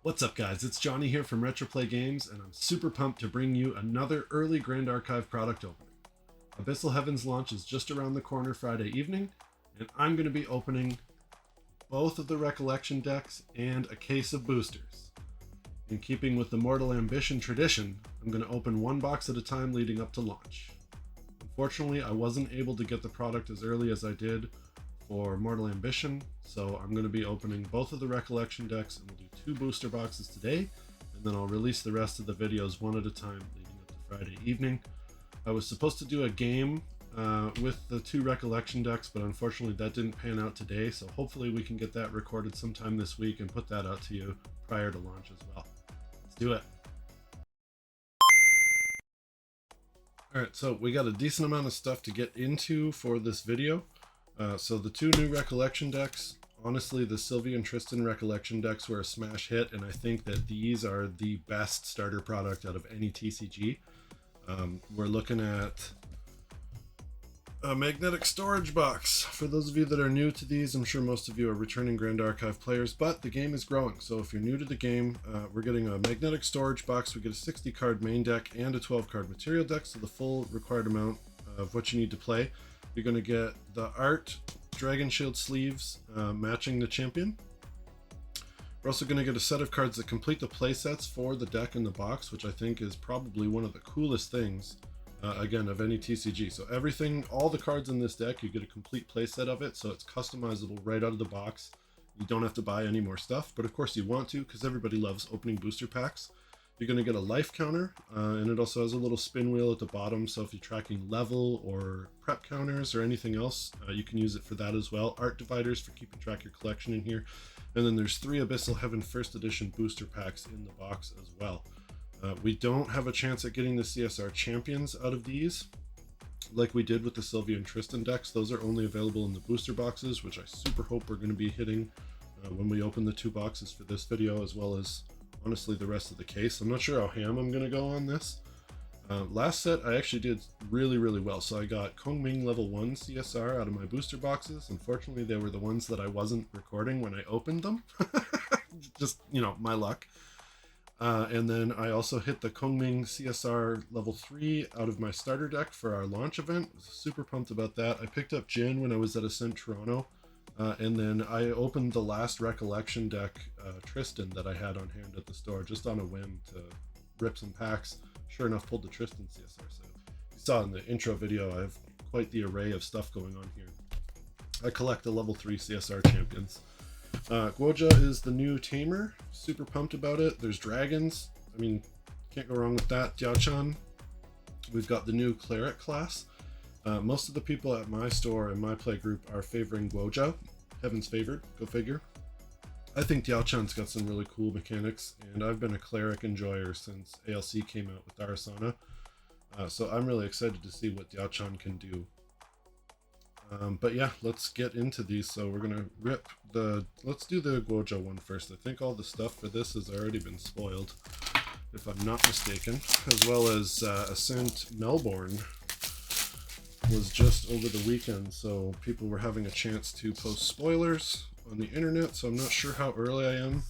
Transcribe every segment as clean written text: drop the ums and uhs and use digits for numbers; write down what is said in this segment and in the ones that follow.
What's up guys, it's Johnny here from Retroplay Games, and I'm super pumped to bring you another early Grand Archive product opening. Abyssal Heaven's launch is just around the corner Friday evening, and I'm going to be opening both of the Recollection decks and a case of boosters. In keeping with the Mortal Ambition tradition, I'm going to open one box at a time leading up to launch. Unfortunately, I wasn't able to get the product as early as I did for Mortal Ambition, so I'm going to be opening both of the Recollection decks, and we'll do 2 booster boxes today, and then I'll release the rest of the videos one at a time leading up to Friday evening. I was supposed to do a game with the 2 Recollection decks, but unfortunately that didn't pan out today, so hopefully we can get that recorded sometime this week and put that out to you prior to launch as well. Let's do it. Alright, so we got a decent amount of stuff to get into for this video. So the 2 new Recollection decks, honestly the Sylvie and Tristan Recollection decks were a smash hit, and I think that these are the best starter product out of any TCG. We're looking at a magnetic storage box. For those of you that are new to these, I'm sure most of you are returning Grand Archive players, but the game is growing. So if you're new to the game, we're getting a magnetic storage box. We get a 60 card main deck and a 12 card material deck, so the full required amount of what you need to play. You're going to get the art Dragon Shield sleeves matching the champion. We're also going to get a set of cards that complete the playsets for the deck in the box, which I think is probably one of the coolest things, again, of any TCG. So everything, all the cards in this deck, you get a complete playset of it, so it's customizable right out of the box. You don't have to buy any more stuff, but of course you want to, because everybody loves opening booster packs. You're going to get a life counter, and it also has a little spin wheel at the bottom, so if you're tracking level or prep counters or anything else, you can use it for that as well. Art dividers for keeping track of your collection in here. And then there's 3 Abyssal Heaven First Edition booster packs in the box as well. We don't have a chance at getting the CSR champions out of these, like we did with the Sylvie and Tristan decks. Those are only available in the booster boxes, which I super hope we're going to be hitting when we open the 2 boxes for this video, as well as honestly the rest of the case. I'm not sure how ham I'm going to go on this. Last set I actually did really well. So I got Kongming level 1 CSR out of my booster boxes. Unfortunately they were the ones that I wasn't recording when I opened them. Just, you know, my luck. And then I also hit the Kongming CSR level 3 out of my starter deck for our launch event. Super pumped about that. I picked up Jin when I was at Ascent Toronto. And then I opened the last Recollection deck, Tristan, that I had on hand at the store, just on a whim to rip some packs. Sure enough, pulled the Tristan CSR set. You saw in the intro video, I have quite the array of stuff going on here. I collect the level 3 CSR champions. Guo Jia is the new tamer. Super pumped about it. There's dragons. I mean, can't go wrong with that. Diao Chan. We've got the new cleric class. Most of the people at my store and my play group are favoring Guo Jia. Heaven's favored, go figure. I think Diao Chan's got some really cool mechanics, and I've been a cleric enjoyer since ALC came out with Darasana. So I'm really excited to see what Diao Chan can do. But yeah, let's get into these. So we're gonna rip let's do the Guo Jia one first. I think all the stuff for this has already been spoiled, if I'm not mistaken, as well as Ascent Melbourne was just over the weekend, so people were having a chance to post spoilers on the internet, so I'm not sure how early I am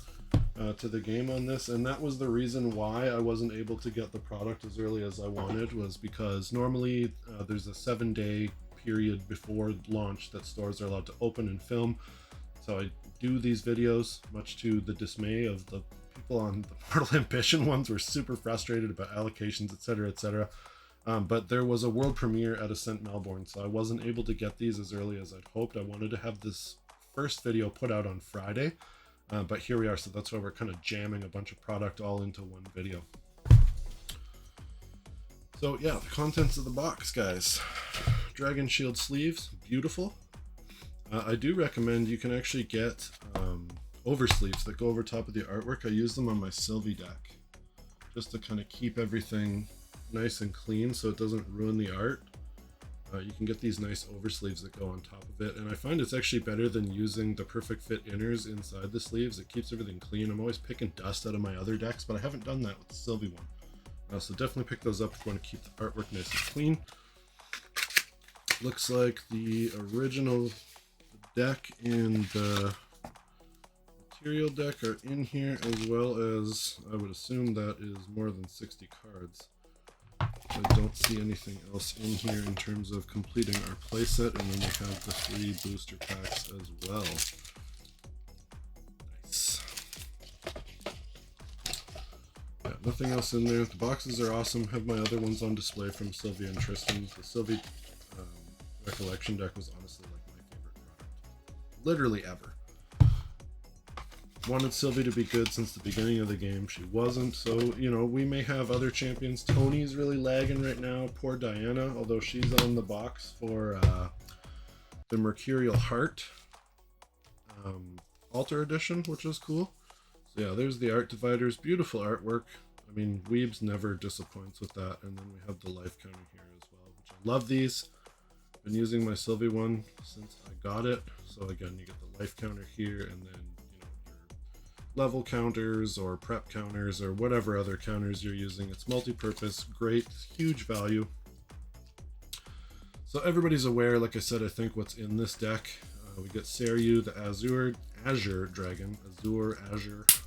to the game on this, and that was the reason why I wasn't able to get the product as early as I wanted, was because normally there's a 7-day period before launch that stores are allowed to open and film. So I do these videos, much to the dismay of the people on the Mortal Ambition ones. Were super frustrated about allocations, etc, etc. But there was a world premiere at Ascent Melbourne, so I wasn't able to get these as early as I'd hoped. I wanted to have this first video put out on Friday, but here we are, so that's why we're kind of jamming a bunch of product all into one video. So yeah, the contents of the box, guys. Dragon Shield sleeves, beautiful. I do recommend you can actually get oversleeves that go over top of the artwork. I use them on my Sylvie deck, just to kind of keep everything nice and clean so it doesn't ruin the art. You can get these nice oversleeves that go on top of it, and I find it's actually better than using the perfect fit inners inside the sleeves. It keeps everything clean. I'm always picking dust out of my other decks, but I haven't done that with the Sylvie one. So definitely pick those up if you want to keep the artwork nice and clean. Looks like the original deck and the Mercurial deck are in here, as well as, I would assume that is more than 60 cards. I don't see anything else in here in terms of completing our playset, and then we have the 3 booster packs as well. Nice. Yeah, nothing else in there. The boxes are awesome. Have my other ones on display from Sylvia and Tristan. The Sylvia Recollection deck was honestly like my favorite product. Literally ever. Wanted Sylvie to be good since the beginning of the game. She wasn't, so, you know, we may have other champions. Tony's really lagging right now. Poor Diana, although she's on the box for the Mercurial Heart Altar Edition, which is cool. So yeah, there's the art dividers. Beautiful artwork. I mean, Weebs never disappoints with that. And then we have the life counter here as well, which I love these. Been using my Sylvie one since I got it. So again, you get the life counter here, and then level counters or prep counters or whatever other counters you're using. It's multi-purpose, great, huge value. So everybody's aware, like I said, I think what's in this deck. We get Seryu, the Azure Dragon, Azure. So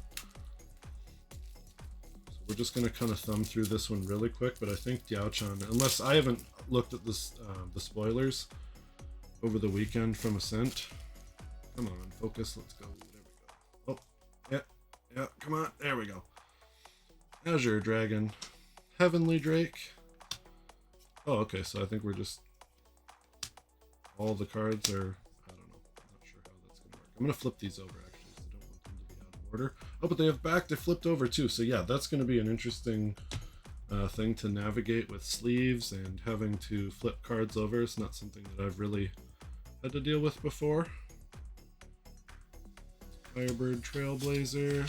we're just going to kind of thumb through this one really quick, but I think Diao Chan, unless I haven't looked at this, the spoilers over the weekend from Ascent. Come on, focus, let's go. Yeah, come on. There we go. Azure Dragon. Heavenly Drake. Oh, okay. So I think we're just... all the cards are... I don't know. I'm not sure how that's going to work. I'm going to flip these over, actually, so I don't want them to be out of order. Oh, but they have back. They flipped over, too. So yeah, that's going to be an interesting thing to navigate with sleeves and having to flip cards over. It's not something that I've really had to deal with before. Firebird Trailblazer.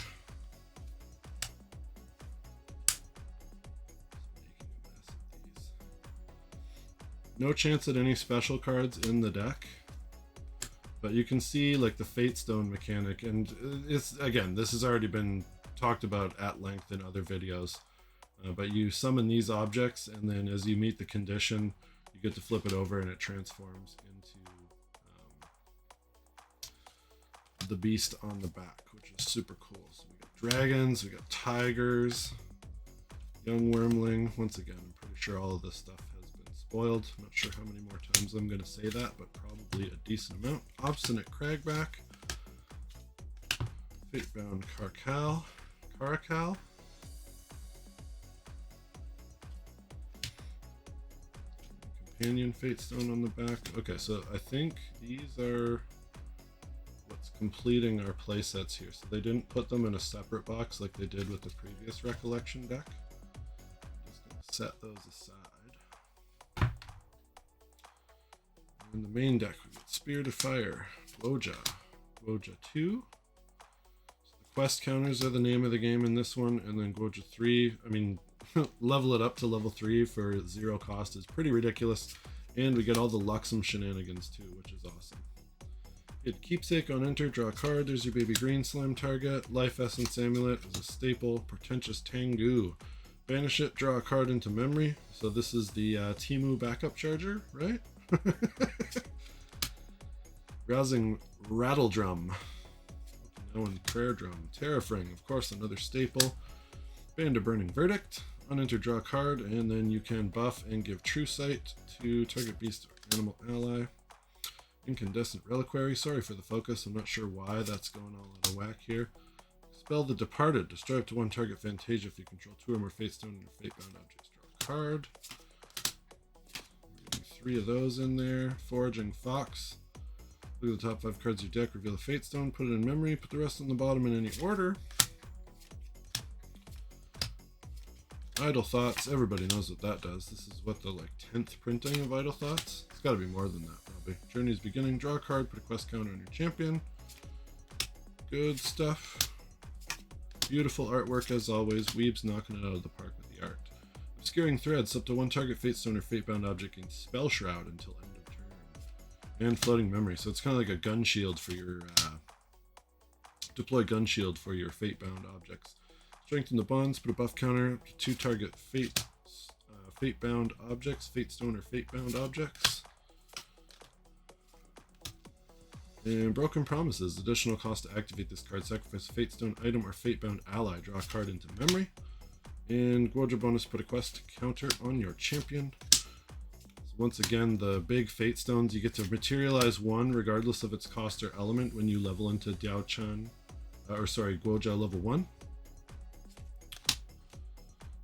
No chance at any special cards in the deck, but you can see like the Fate Stone mechanic, and it's, again, this has already been talked about at length in other videos, but you summon these objects, and then as you meet the condition, you get to flip it over and it transforms into the beast on the back, which is super cool. So we got dragons, we got tigers, young wormling. Once again, I'm pretty sure all of this stuff has been spoiled. I'm not sure how many more times I'm going to say that, but probably a decent amount. Obstinate Cragback, Fatebound Caracal, Companion Fate Stone on the back. Okay, so I think these are what's completing our play sets here. So they didn't put them in a separate box like they did with the previous Recollection deck. I'm just going to set those aside. In the main deck, we got Spirit of Fire, Guo Jia 2. So the quest counters are the name of the game in this one, and then Guo Jia 3. I mean, level it up to level 3 for 0 cost is pretty ridiculous. And we get all the Luxem shenanigans too, which is awesome. Hit Keepsake on enter, draw a card. There's your baby green slime target. Life Essence Amulet is a staple. Portentous Tengu. Banish it, draw a card into memory. So this is the Timu backup charger, right? Rousing Rattle Drum. Now in Prayer Drum. Terrafring, of course, another staple. Band of Burning Verdict. Unenter, draw a card, and then you can buff and give True Sight to target beast or animal ally. Incandescent Reliquary. Sorry for the focus. I'm not sure why that's going all out of whack here. Spell the Departed. Destroy up to 1 target Fantasia if you control 2 or more Fate Stone and your Fate-bound objects. Draw a card. We're getting 3 of those in there. Foraging Fox. Look at the top 5 cards of your deck. Reveal a Fate Stone. Put it in memory. Put the rest on the bottom in any order. Idle Thoughts. Everybody knows what that does. This is what, the 10th printing of Idle Thoughts? It's got to be more than that, probably. Journey's Beginning. Draw a card. Put a quest counter on your champion. Good stuff. Beautiful artwork as always. Weeb's knocking it out of the park with the art. Obscuring Threads. Up to 1 target Fate Stone or Fate-bound object gains Spell Shroud until end of turn. And Floating Memory. So it's kind of like a gun shield for your... deploy gun shield for your Fate-bound objects. Strengthen the bonds, put a buff counter to 2 target Fate-bound objects, Fate Stone or Fate-bound objects. And Broken Promises. Additional cost to activate this card. Sacrifice a Fatestone item or Fatebound ally. Draw a card into memory. And Guo Jia bonus, put a quest counter on your champion. So once again, the big Fatestones, you get to materialize one regardless of its cost or element when you level into Diao Chan, Guo Jia level 1.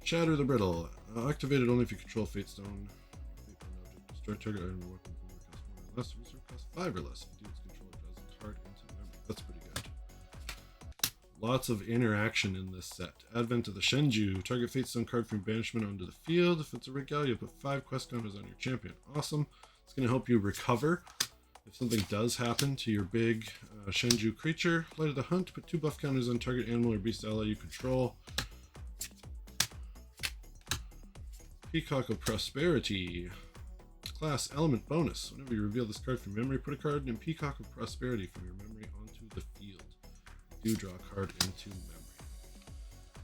Shatter the Brittle. Activated only if you control Fatestone. Destroy target item or weapon from your cost 1 or less. Reserve cost 5 or less. If you do its controller draws a card into memory. That's pretty good. Lots of interaction in this set. Advent of the Shenju. Target Fatestone card from banishment onto the field. If it's a Regal, you put 5 quest counters on your champion. Awesome. It's going to help you recover if something does happen to your big Shenju creature. Light of the Hunt. Put 2 buff counters on target animal or beast ally you control. Peacock of Prosperity. Class element bonus. Whenever you reveal this card from memory, put a card in Peacock of Prosperity from your memory onto the field. You draw a card into memory.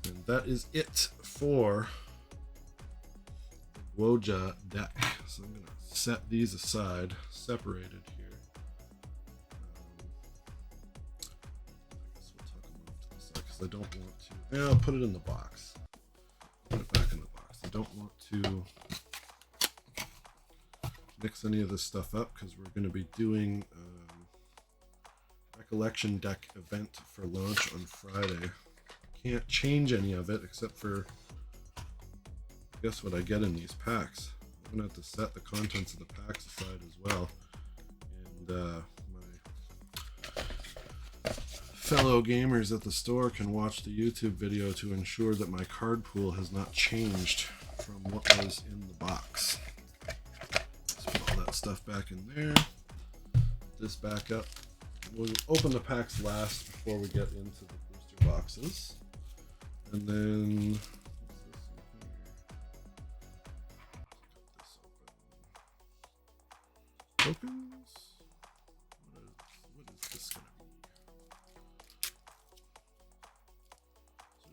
And that is it for the Guo Jia deck. So I'm going to set these aside, separated here. I guess we'll tuck them off to the side because I don't want to. Yeah, I'll put it in the box. Put it back in the box. I don't want to mix any of this stuff up because we're going to be doing Recollection deck event for launch on Friday. Can't change any of it except for guess what I get in these packs. I'm gonna have to set the contents of the packs aside as well, and my fellow gamers at the store can watch the YouTube video to ensure that my card pool has not changed from what was in the box. Let's put all that stuff back in there. This back up. We'll open the packs last before we get into the booster boxes. And then tokens. What is this gonna be?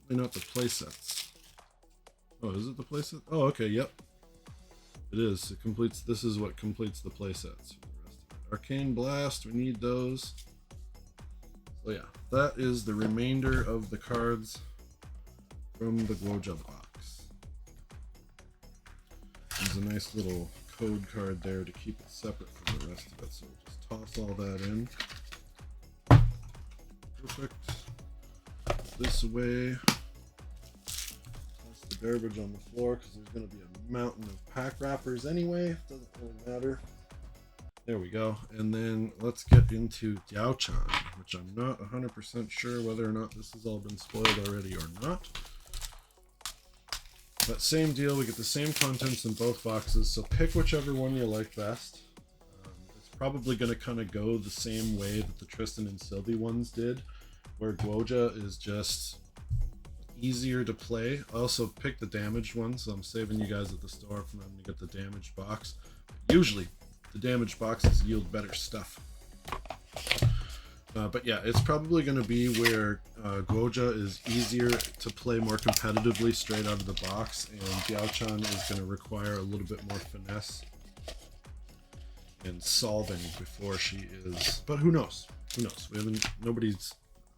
Certainly not the playsets. Oh, is it the playset? Oh, okay, yep. It is. It completes. This is what completes the playsets. Arcane Blast, we need those. So yeah, that is the remainder of the cards from the Guo Jia box. There's a nice little code card there to keep it separate from the rest of it, so we'll just toss all that in. Perfect. This way. Toss the garbage on the floor because there's going to be a mountain of pack wrappers anyway. Doesn't really matter. There we go. And then let's get into Diao Chan, which I'm not 100% sure whether or not this has all been spoiled already or not. But same deal, we get the same contents in both boxes, so pick whichever one you like best. It's probably going to kind of go the same way that the Tristan and Sylvie ones did, where Guo Jia is just easier to play. I also picked the damaged one, so I'm saving you guys at the store from having to get the damaged box. Usually, the damaged boxes yield better stuff. But yeah, it's probably going to be where Guo Jia is easier to play more competitively straight out of the box, and Diao Chan is going to require a little bit more finesse and solving before she is. But who knows? Who knows? Nobody's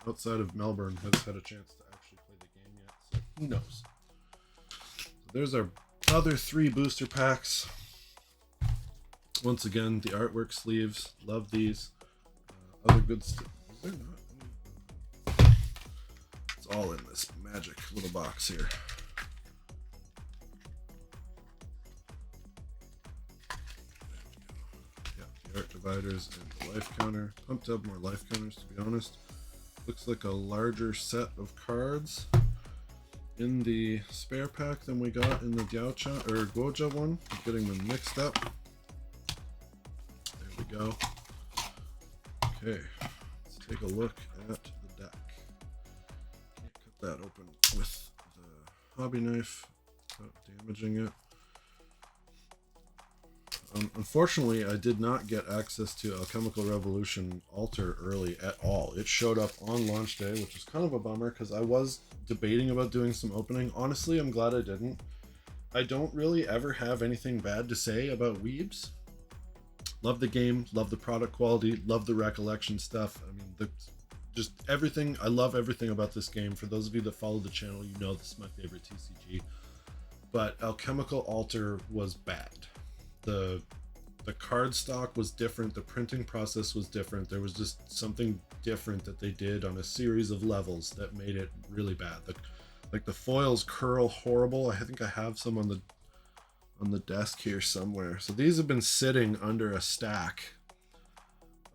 outside of Melbourne has had a chance to actually play the game yet, so who knows? So there's our other 3 booster packs. Once again, the artwork sleeves, love these. Other good stuff. Is there not? It's all in this magic little box here. Yeah, the art dividers and the life counter. Pumped to have more life counters, to be honest. Looks like a larger set of cards in the spare pack than we got in the Diao Chan or Guo Jia one. I'm getting them mixed up. There we go. Okay, let's take a look at the deck. Can't cut that open with the hobby knife without damaging it. Unfortunately, I did not get access to Alchemical Revolution Altar early at all. It showed up on launch day, which was kind of a bummer because I was debating about doing some opening. Honestly, I'm glad I didn't. I don't really ever have anything bad to say about Weebs. Love the game, love the product quality, love the recollection stuff. I mean, just everything. I love everything about this game. For those of you that follow the channel, you know this is my favorite TCG. But Alchemical Altar was bad. The card stock was different. The printing process was different. There was just something different that they did on a series of levels that made it really bad. Like the foils curl horrible. I think I have some on the desk here somewhere. So these have been sitting under a stack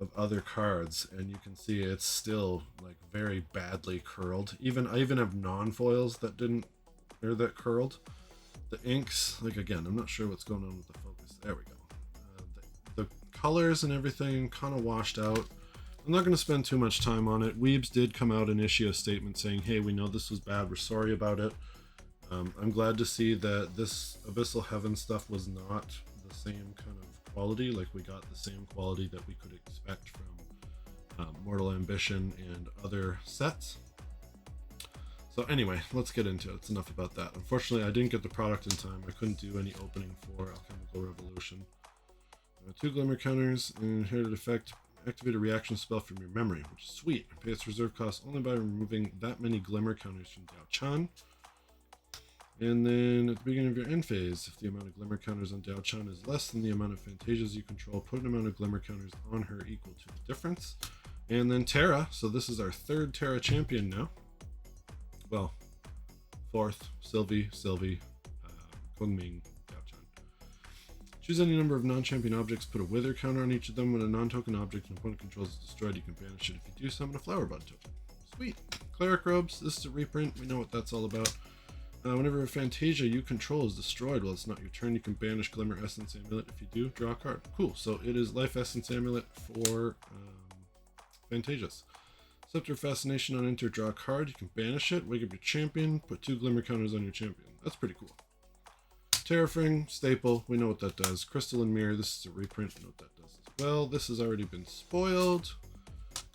of other cards, and you can see it's still like very badly curled. I even have non-foils that curled. The inks, like, again, I'm not sure what's going on with the focus. There we go. The colors and everything kind of washed out. I'm not going to spend too much time on it. Weebs did come out and issue a statement saying, hey, we know this was bad, we're sorry about it. I'm glad to see that this Abyssal Heaven stuff was not the same kind of quality. Like, we got the same quality that we could expect from Mortal Ambition and other sets. So anyway, let's get into it. It's enough about that. Unfortunately, I didn't get the product in time. I couldn't do any opening for Alchemical Revolution. 2 Glimmer counters, and inherited effect. Activate a reaction spell from your memory, which is sweet. Pay its reserve cost only by removing that many Glimmer counters from Diao Chan. And then at the beginning of your end phase, if the amount of Glimmer counters on Diao Chan is less than the amount of Phantasias you control, put an amount of Glimmer counters on her equal to the difference. And then Terra, so this is our 3rd Terra champion now. Well, 4th, Sylvie, Kungming, Diao Chan. Choose any number of non-champion objects, put a wither counter on each of them. When a non-token object an opponent controls is destroyed, you can banish it. If you do, summon a flower bud token. Sweet. Cleric robes, this is a reprint, we know what that's all about. Whenever a Fantasia you control is destroyed while it's not your turn, you can banish Glimmer Essence Amulet. If you do, draw a card. Cool, so it is Life Essence Amulet for Fantasias. Scepter Fascination on enter, draw a card. You can banish it, wake up your champion, put 2 Glimmer counters on your champion. That's pretty cool. Terrafring, staple, we know what that does. Crystal and Mirror, this is a reprint, we know what that does as well. This has already been spoiled.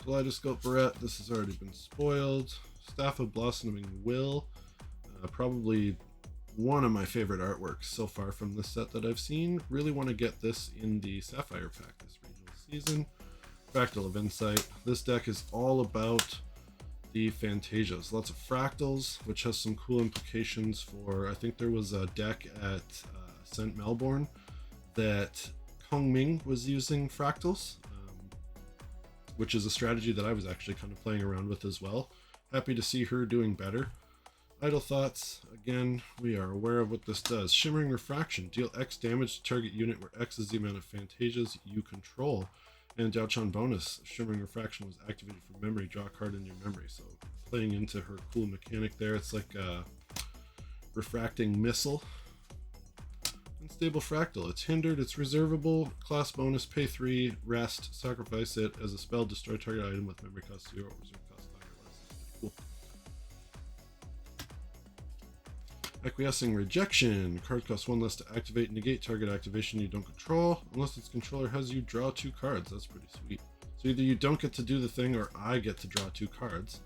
Kaleidoscope Barrette, this has already been spoiled. Staff of Blossoming Will, probably one of my favorite artworks so far from this set that I've seen. Really want to get this in the Sapphire pack this regional season. Fractal of Insight. This deck is all about the Fantasias. Lots of fractals, which has some cool implications for, I think there was a deck at St. Melbourne that Kongming was using fractals, which is a strategy that I was actually kind of playing around with as well. Happy to see her doing better. Idle Thoughts, again, we are aware of what this does. Shimmering Refraction, deal X damage to target unit where X is the amount of Fantasias you control. And Diao Chan bonus, Shimmering Refraction was activated from memory, draw a card in your memory. So playing into her cool mechanic there, it's like a refracting missile. Unstable Fractal, it's hindered, it's reservable, class bonus, pay 3, rest, sacrifice it as a spell, destroy target item with memory cost 0 or reserve cost 5 or less. Cool. Acquiescing Rejection. Card costs 1 less to activate. Negate target activation you don't control. Unless its controller has you draw 2 cards. That's pretty sweet. So either you don't get to do the thing or I get to draw 2 cards.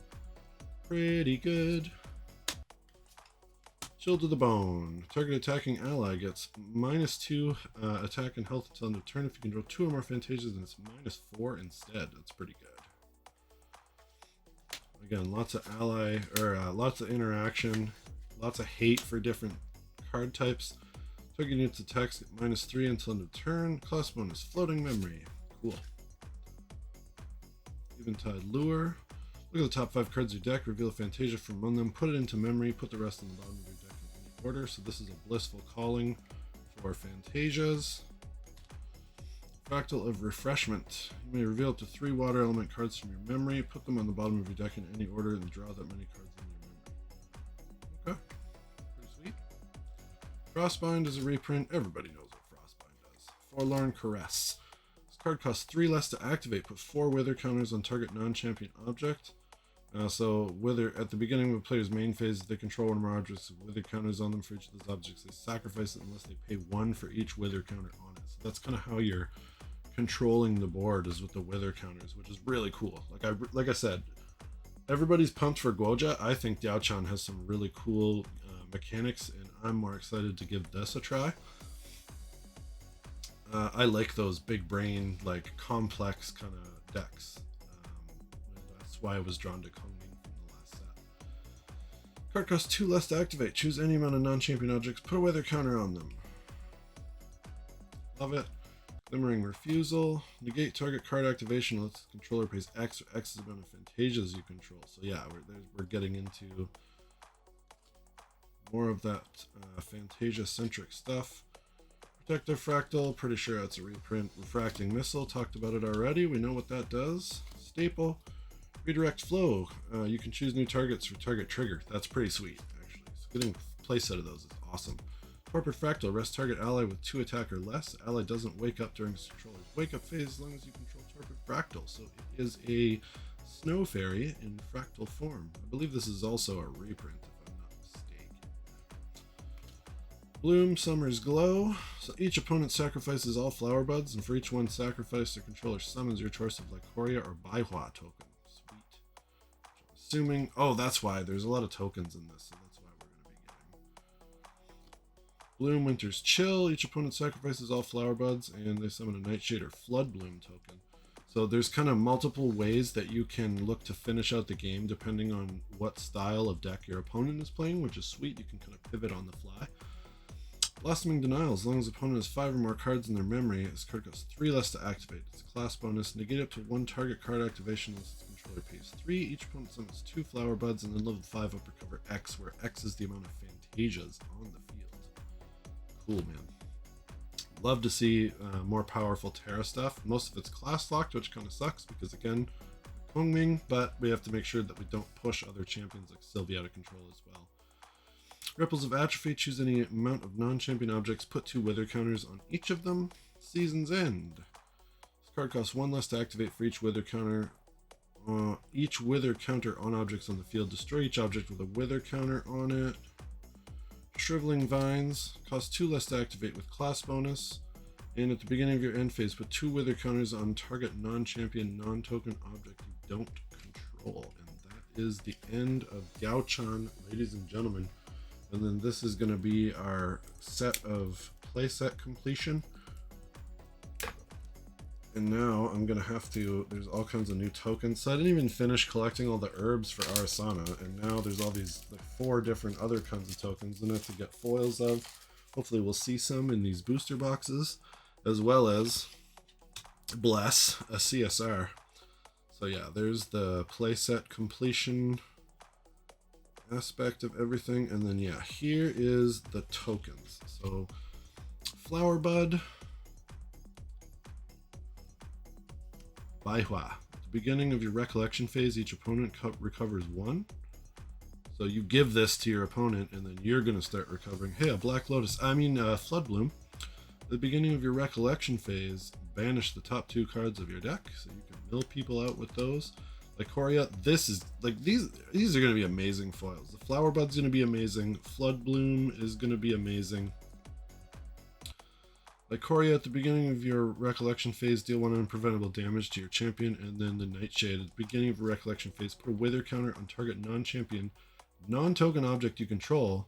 Pretty good. Chill to the Bone. Target attacking ally gets -2 attack and health until end of turn. If you control 2 or more Fantasias, then it's -4 instead. That's pretty good. Again, lots of lots of interaction. Lots of hate for different card types. Target units attacks get -3 until end of turn. Class bonus, Floating Memory. Cool. Eventide Lure. Look at the top 5 cards of your deck. Reveal a Fantasia from among them. Put it into memory. Put the rest on the bottom of your deck in any order. So this is a Blissful Calling for Fantasias. Fractal of Refreshment. You may reveal up to 3 water element cards from your memory. Put them on the bottom of your deck in any order and draw that many cards in your memory. Okay. Pretty sweet. Frostbind is a reprint. Everybody knows what Frostbind does. Forlorn Caress. This card costs 3 less to activate. Put 4 wither counters on target non-champion object. So wither at the beginning of a player's main phase, if they control one or more objects with wither counters on them for each of those objects, they sacrifice it unless they pay 1 for each wither counter on it. So that's kind of how you're controlling the board, is with the wither counters, which is really cool. Like I said, everybody's pumped for Guo Jia. I think Diao Chan has some really cool mechanics, and I'm more excited to give this a try. I like those big brain, like complex kind of decks. That's why I was drawn to Kongming from the last set. Card costs 2 less to activate. Choose any amount of non-champion objects. Put a weather counter on them. Love it. Glimmering Refusal. Negate target card activation unless the controller pays X or X's amount of Phantasias you control. So yeah, we're getting into more of that Fantasia-centric stuff. Protective Fractal, pretty sure that's a reprint. Refracting Missile, talked about it already. We know what that does. Staple. Redirect Flow. You can choose new targets for target trigger. That's pretty sweet, actually. So getting playset of those is awesome. Corporate Fractal, rest target ally with 2 attack or less. Ally doesn't wake up during its controller's wake up phase as long as you control Torpid Fractal. So it is a Snow Fairy in fractal form. I believe this is also a reprint, if I'm not mistaken. Bloom, Summer's Glow. So each opponent sacrifices all flower buds, and for each one sacrificed, their controller summons your choice of Lycoria or Baihua token. Sweet. Assuming, oh, that's why there's a lot of tokens in this, so that's why we're going to be getting. Bloom, Winter's Chill. Each opponent sacrifices all flower buds, and they summon a Nightshade or Flood Bloom token. So there's kind of multiple ways that you can look to finish out the game depending on what style of deck your opponent is playing, which is sweet. You can kind of pivot on the fly. Blossoming Denial. As long as the opponent has 5 or more cards in their memory, this card costs 3 less to activate. It's a class bonus. Negate up to 1 target card activation unless its controller pays 3. Each opponent summons 2 flower buds, and then level 5 up recover X, where X is the amount of Phantasias on the field. Cool, man. Love to see more powerful Terra stuff. Most of it's class locked, which kind of sucks because, again, Kongming, but we have to make sure that we don't push other champions like Sylvie out of control as well. Ripples of Atrophy. Choose any amount of non-champion objects. Put 2 wither counters on each of them. Season's End. This card costs 1 less to activate for each wither counter. Each wither counter on objects on the field. Destroy each object with a wither counter on it. Shriveling Vines. Costs 2 less to activate with class bonus. And at the beginning of your end phase, put 2 wither counters on target non-champion, non-token object you don't control. And that is the end of Diao Chan, ladies and gentlemen. And then this is going to be our set of playset completion. And now I'm going to have to, there's all kinds of new tokens. So I didn't even finish collecting all the herbs for Arasana. And now there's all these like 4 different other kinds of tokens that I have to get foils of. Hopefully we'll see some in these booster boxes, as well as Bless, a CSR. So yeah, there's the playset completion aspect of everything. And then yeah, here is the tokens. So Flower Bud, Baihua. At the beginning of your recollection phase, each opponent recovers 1. So you give this to your opponent, and then you're going to start recovering. Hey, a Black Lotus, Flood Bloom. At the beginning of your recollection phase, banish the top 2 cards of your deck, so you can mill people out with those. Lycoria, this is like these are going to be amazing foils. The Flower Bud's going to be amazing. Flood Bloom is going to be amazing. Lycoria, at the beginning of your recollection phase, deal 1 unpreventable damage to your champion, and then the Nightshade. At the beginning of your recollection phase, put a wither counter on target non-champion, non-token object you control.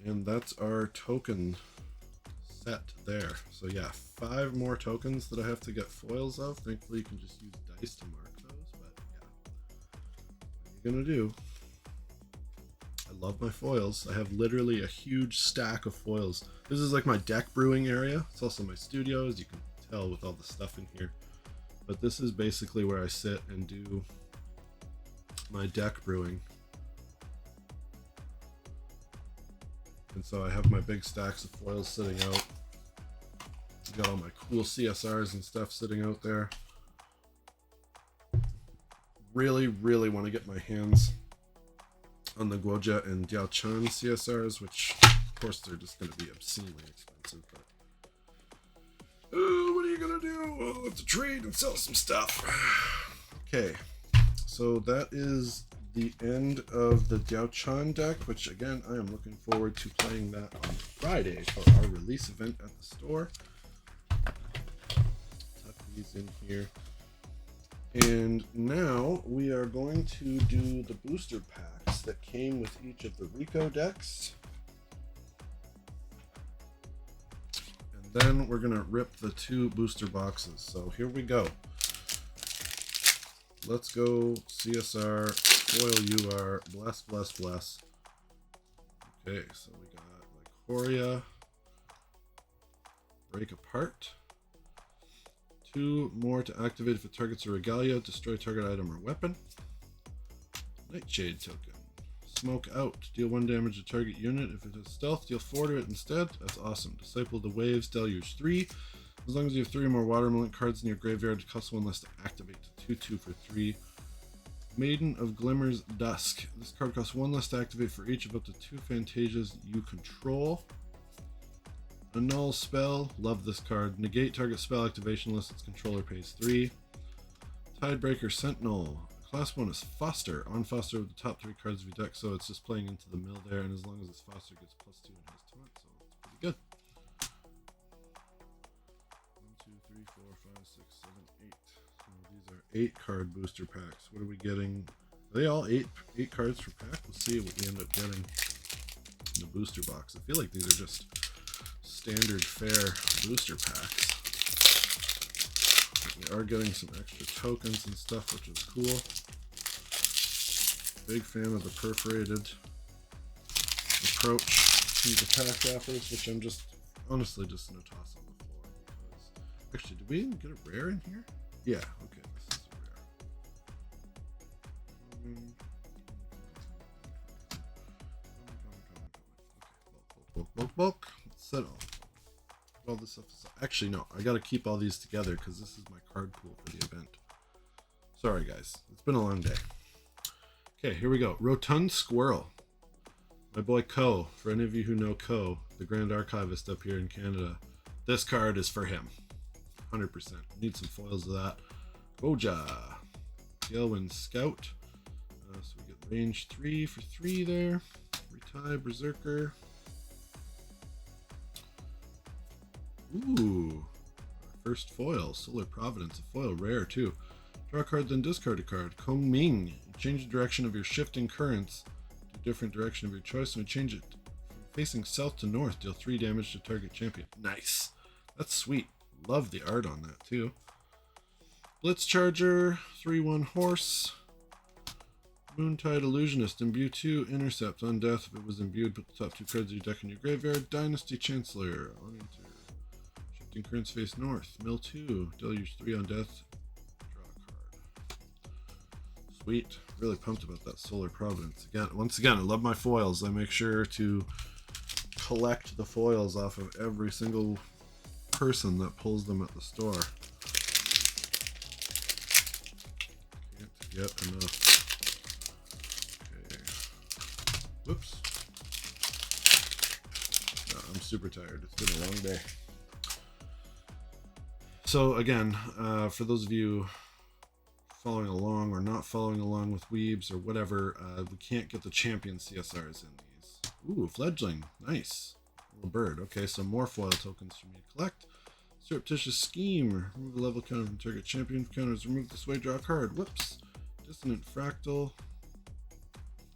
And that's our token set there. So yeah, 5 more tokens that I have to get foils of. Thankfully you can just use dice to mark those, but yeah, what are you gonna do? I love my foils. I have literally a huge stack of foils. This is like my deck brewing area. It's also my studio, as you can tell with all the stuff in here. But this is basically where I sit and do my deck brewing. And so I have my big stacks of foils sitting out. Got all my cool CSRs and stuff sitting out there. Really, really want to get my hands on the Guo Jia and Diao Chan CSRs, which of course they're just going to be obscenely expensive. But what are you going to do? Well, let's trade and sell some stuff. Okay, so that is the end of the Diao Chan deck, which again, I am looking forward to playing that on Friday for our release event at the store. Tuck these in here. And now we are going to do the booster packs that came with each of the Rico decks. And then we're gonna rip the 2 booster boxes. So here we go. Let's go CSR, foil UR, bless, bless, bless. Okay, so we got Lycoria, break apart. 2 more to activate if it targets a regalia, destroy target item or weapon. Nightshade token. Smoke out. Deal 1 damage to target unit. If it has stealth, deal 4 to it instead. That's awesome. Disciple of the Waves, Deluge 3. As long as you have 3 or more Watermelon cards in your graveyard, it costs 1 less to activate. 2/2 for 3. Maiden of Glimmer's Dusk. This card costs 1 less to activate for each of up to 2 Phantasias you control. Annul spell. Love this card. Negate target spell activation unless its controller pays 3. Tidebreaker Sentinel. Class bonus Foster. On Foster with the top 3 cards of your deck, so it's just playing into the mill there, and as long as it's Foster, gets +2 and has taunt, so it's pretty good. 1, 2, 3, 4, 5, 6, 7, 8. So these are 8 card booster packs. What are we getting? Are they all 8 cards per pack? We'll see what we end up getting in the booster box. I feel like these are just standard fare booster packs. We are getting some extra tokens and stuff, which is cool. Big fan of the perforated approach to the pack wrappers, which I'm just honestly just gonna toss on the floor. Because actually, did we even get a rare in here? Yeah, okay, this is a rare. Okay, bulk. Let's settle. All this stuff is, actually no, I gotta keep all these together because this is my card pool for the event. Sorry guys, it's been a long day. Okay, here we go. Rotund Squirrel. My boy Ko, for any of you who know Ko, the Grand Archivist up here in Canada, this card is for him. 100%. Need some foils of that. Guo Jia. Tailwind Scout. So we get range 3 for 3 there. Retie Berserker. Ooh, first foil, Solar Providence, a foil rare too. Draw a card, then discard a card. Kong Ming, change the direction of your shifting currents to a different direction of your choice, and we change it from facing south to north. Deal 3 damage to target champion. Nice, that's sweet. Love the art on that too. Blitz Charger, 3/1 horse. Moontide Illusionist, imbue 2, intercept on death. If it was imbued, put the top 2 cards of your deck in your graveyard. Dynasty Chancellor, on enter. Currents face north. Mill 2. Deluge 3 on death. Draw a card. Sweet. Really pumped about that Solar Providence. Once again, I love my foils. I make sure to collect the foils off of every single person that pulls them at the store. Can't get enough. Okay. Whoops. No, I'm super tired. It's been a long day. So again, for those of you following along or not following along with Weebs or whatever, we can't get the champion CSRs in these. Ooh, Fledgling, nice. Little bird. Okay, so more foil tokens for me to collect. Surreptitious Scheme, remove the level counter from target champion. Counters, remove this way, draw a card. Whoops. Dissonant Fractal.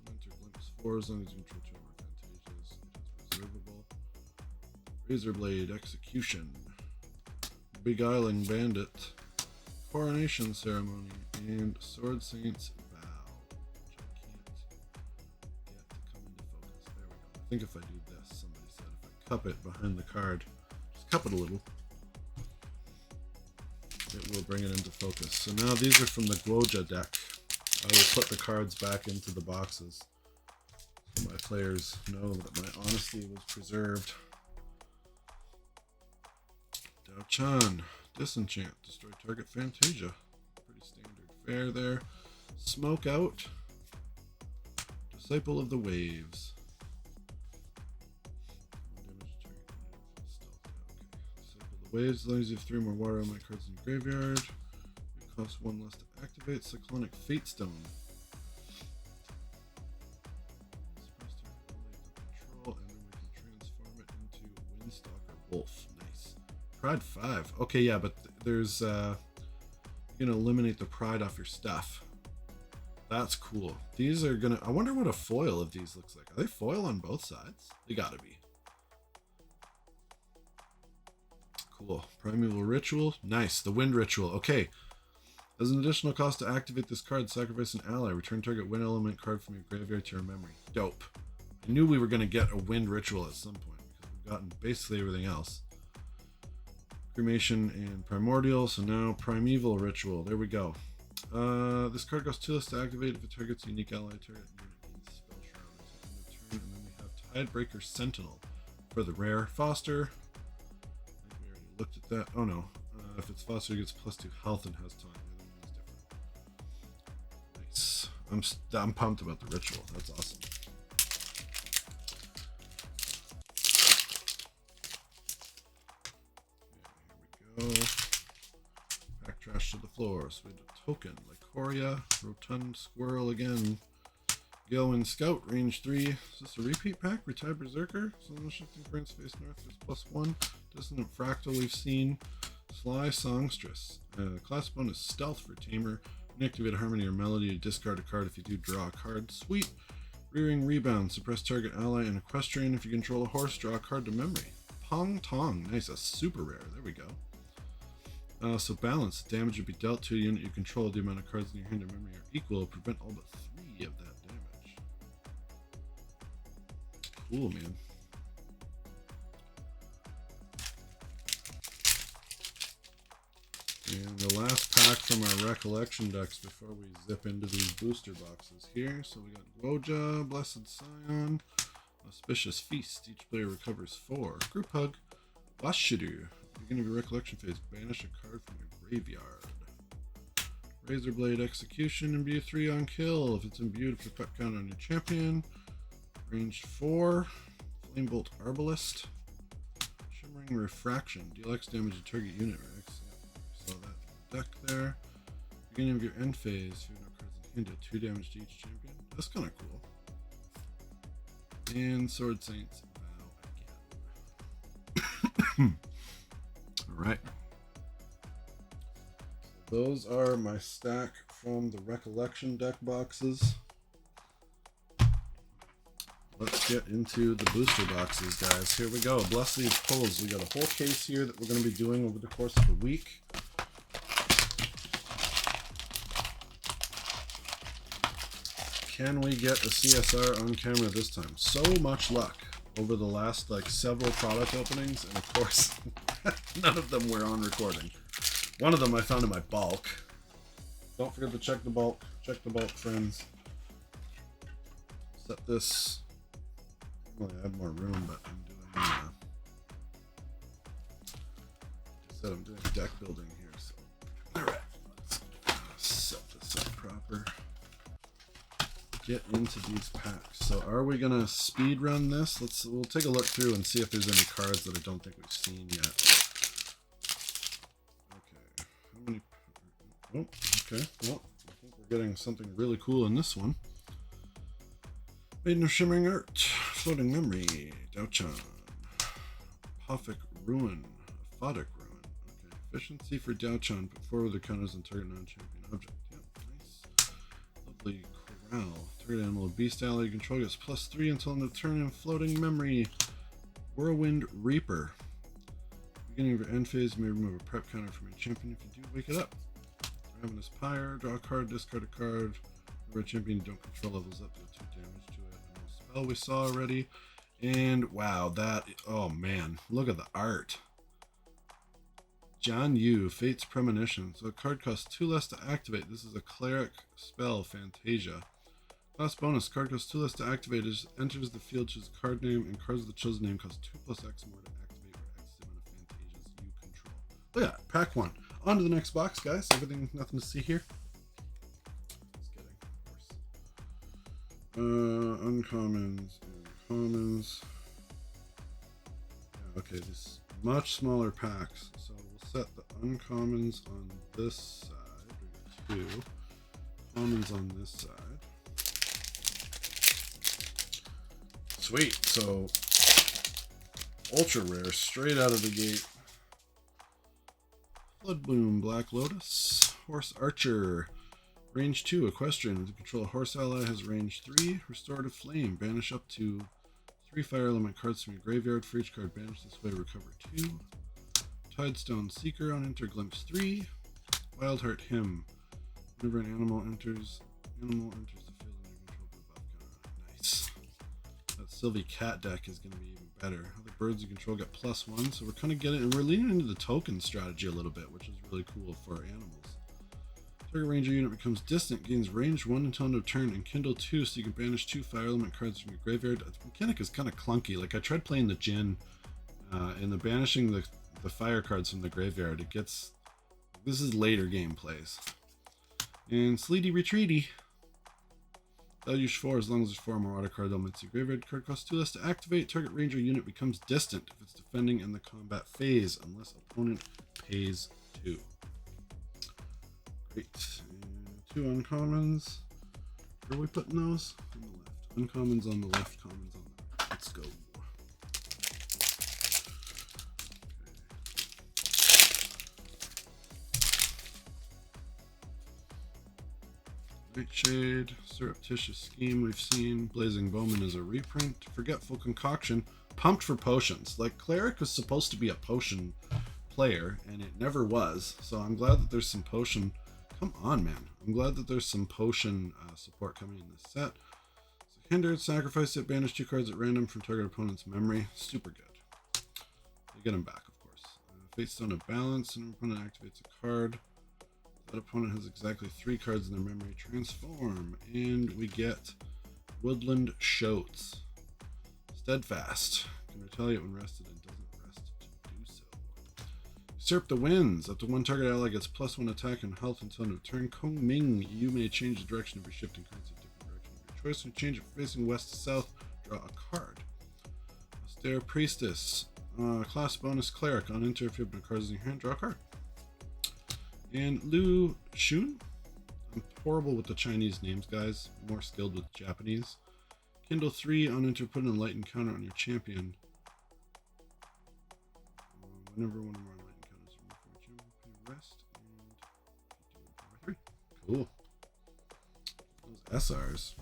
Enter Glimpse 4 as long as you control 2 more Phantasias. It is reservable. Razorblade Execution. Beguiling Bandit, Coronation Ceremony, and Sword Saint's Vow, which I can't get to come into focus. There we go. I think if I do this, somebody said if I cup it behind the card, just cup it a little, it will bring it into focus. So now these are from the Guo Jia deck. I will put the cards back into the boxes so my players know that my honesty was preserved. Diao Chan, Disenchant, destroy target Fantasia. Pretty standard fare there. Smoke Out, Disciple of the Waves. Disciple of the Waves, as long as you have 3 more water on my cards in your graveyard. It costs 1 less to activate. Cyclonic Fatestone. Control, and then we can transform it into Windstalker Wolf. Nice. Pride 5. Okay, yeah, but there's you're gonna eliminate the pride off your stuff. That's cool. These are gonna, I wonder what a foil of these looks like. Are they foil on both sides? They gotta be. cool. Primeval Ritual. Nice. The Wind Ritual. Okay. As an additional cost to activate this card, sacrifice an ally. Return target wind element card from your graveyard to your memory. Dope. I knew we were going to get a Wind Ritual at some point because we've gotten basically everything else. Cremation and Primordial. So now Primeval Ritual. There we go. This card costs 2 less to activate if it targets a unique ally target unit in Spell Shroud until end of turn. And then we have Tidebreaker Sentinel for the rare Foster. I think we already looked at that. Oh no. If it's Foster, it gets +2 health and has time. Nice. I'm pumped about the ritual. That's awesome. Okay, here we go. Pack trash to the floor. So we have a token. Lycoria, Rotund Squirrel again. Gilwyn Scout, range 3. Is this a repeat pack? Retired Berserker. Someone shifting friends face north. There's +1. Dissonant Fractal we've seen. Sly Songstress. Class bonus Stealth for Tamer. When you activate a Harmony or Melody, you discard a card if you do draw a card. Sweet. Rearing Rebound. Suppress target ally and equestrian. If you control a horse, draw a card to memory. Pong Tong. Nice. A super rare. There we go. So balance. Damage would be dealt to a unit you control. The amount of cards in your hand or memory are equal. Prevent all but 3 of that damage. Cool, man. And the last pack from our Recollection decks before we zip into these booster boxes here. So we got Guo Jia, Blessed Scion, Auspicious Feast. Each player recovers 4. Group Hug, Washiru. Beginning of your Recollection phase, banish a card from your graveyard. Razorblade Execution, imbue 3 on kill. If it's imbued, put a pet counter on your champion. Ranged 4. Flamebolt Arbalist. Shimmering Refraction. Deal X damage to target unit. X. Saw that deck there. Beginning of your end phase, if you have no cards in hand, deal 2 damage to each champion. That's kind of cool. And Sword Saints Vow again. Alright. So those are my stack from the Recollection deck boxes. Let's get into the booster boxes, guys. Here we go. Bless these pulls. We got a whole case here that we're going to be doing over the course of the week. Can we get a CSR on camera this time? So much luck over the last several product openings, and of course none of them were on recording. One of them I found in my bulk. Don't forget to check the bulk. Check the bulk, friends. Set this. Well, I have more room, but I'm doing said I'm doing deck building here, so alright, let's set this up proper. Get into these packs. So are we gonna speed run this? We'll take a look through and see if there's any cards that I don't think we've seen yet. Okay. How many? Oh, okay. Well, I think we're getting something really cool in this one. Maiden of Shimmering Art, Floating Memory, Diao Chan, Apothic Ruin, Aphotic Ruin. Okay, efficiency for Diao Chan, put forward the counters on target non-champion object. Yep, nice. Lovely Corral. Target animal, beast ally you control gets +3 until end of turn, and Floating Memory, Whirlwind Reaper. Beginning of your end phase, you may remove a prep counter from your champion if you do wake it up. Ravenous Pyre, draw a card, discard a card. Where a champion you don't control levels up to 2 damage to it. And a spell we saw already. And wow, oh man, look at the art. John Yu, Fate's Premonition. So a card costs 2 less to activate. This is a cleric spell, Fantasia. Class bonus, card costs 2 less to activate. It enters the field, choose a card name, and cards with the chosen name cost 2 + X more to activate or X the amount of Fantasias you control. Look at that, pack 1. On to the next box, guys. Everything, nothing to see here. Uncommons and commons. Yeah, okay, this much smaller packs. So we'll set the uncommons on this side. We got 2 commons on this side. Sweet. So ultra rare straight out of the gate. Floodbloom, Black Lotus, Horse Archer. Range 2, Equestrian. To control a horse ally has range 3. Restorative Flame. Banish up to 3 fire element cards from your graveyard. For each card banished this way, recover 2. Tidestone Seeker on enter glimpse 3. Wildheart Hymn. Whenever an animal enters the field under control of the buff. Nice. That Sylvie Cat deck is going to be even better. Other birds you control get +1, so we're kind of getting, and we're leaning into the token strategy a little bit, which is really cool for our animals. Target ranger unit becomes distant, gains range 1 until end of turn, and kindle 2, so you can banish 2 fire element cards from your graveyard. The mechanic is kind of clunky. Like, I tried playing the Jin, and the banishing the fire cards from the graveyard, it gets, this is later game plays. And Sleety Retreaty. Deluge 4, as long as there's 4 more auto card elements in your graveyard. Card costs 2 less to activate. Target ranger unit becomes distant if it's defending in the combat phase, unless opponent pays 2. Great. And 2 uncommons. Where are we putting those? On the left. Uncommons on the left, commons on the right. Let's go. Nightshade, Surreptitious Scheme we've seen. Blazing Bowman is a reprint. Forgetful Concoction. Pumped for potions. Like, Cleric was supposed to be a potion player, and it never was. So I'm glad that there's some potion. Come on, man. I'm glad that there's some potion support coming in this set. So hindered, sacrifice it, banish 2 cards at random from target opponent's memory. Super good. You get them back, of course. Fate Stone of Balance, and opponent activates a card. That opponent has exactly 3 cards in their memory. Transform, and we get Woodland Shoats. Steadfast. Can retaliate when rested and doesn't rest to do so. Usurp the Winds. Up to 1 target ally gets +1 attack and health until end of turn. Kong Ming. You may change the direction of your shifting cards in a different direction of your choice. And change it facing west to south. Draw a card. Austere Priestess. Class bonus Cleric. On enter, if you have no cards in your hand, draw a card. And Lu Xun. I'm horrible with the Chinese names, guys. More skilled with Japanese. Kindle 3 on enter, put an enlightened counter on your champion. Whenever one or more enlightened counters are removed from your champion, pay rest and 3. Cool. Those SRs.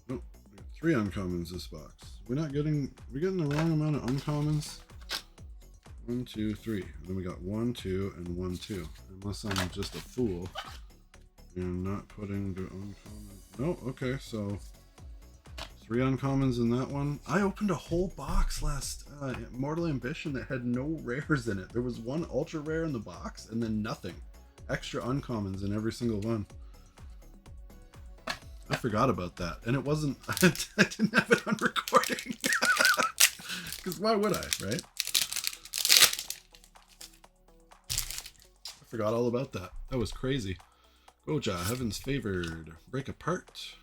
Oh, we got 3 uncommons this box. We're getting the wrong amount of uncommons. 1, 2, 3. And then we got 1, 2, and 1, 2. Unless I'm just a fool and not putting the uncommon. No, okay, so 3 uncommons in that one. I opened a whole box last Mortal Ambition that had no rares in it. There was 1 ultra rare in the box and then nothing. Extra uncommons in every single one. I forgot about that. And it wasn't, I didn't have it on recording. Because why would I, right? Forgot all about that. That was crazy. Guo Jia, Heaven's Favored. Break Apart.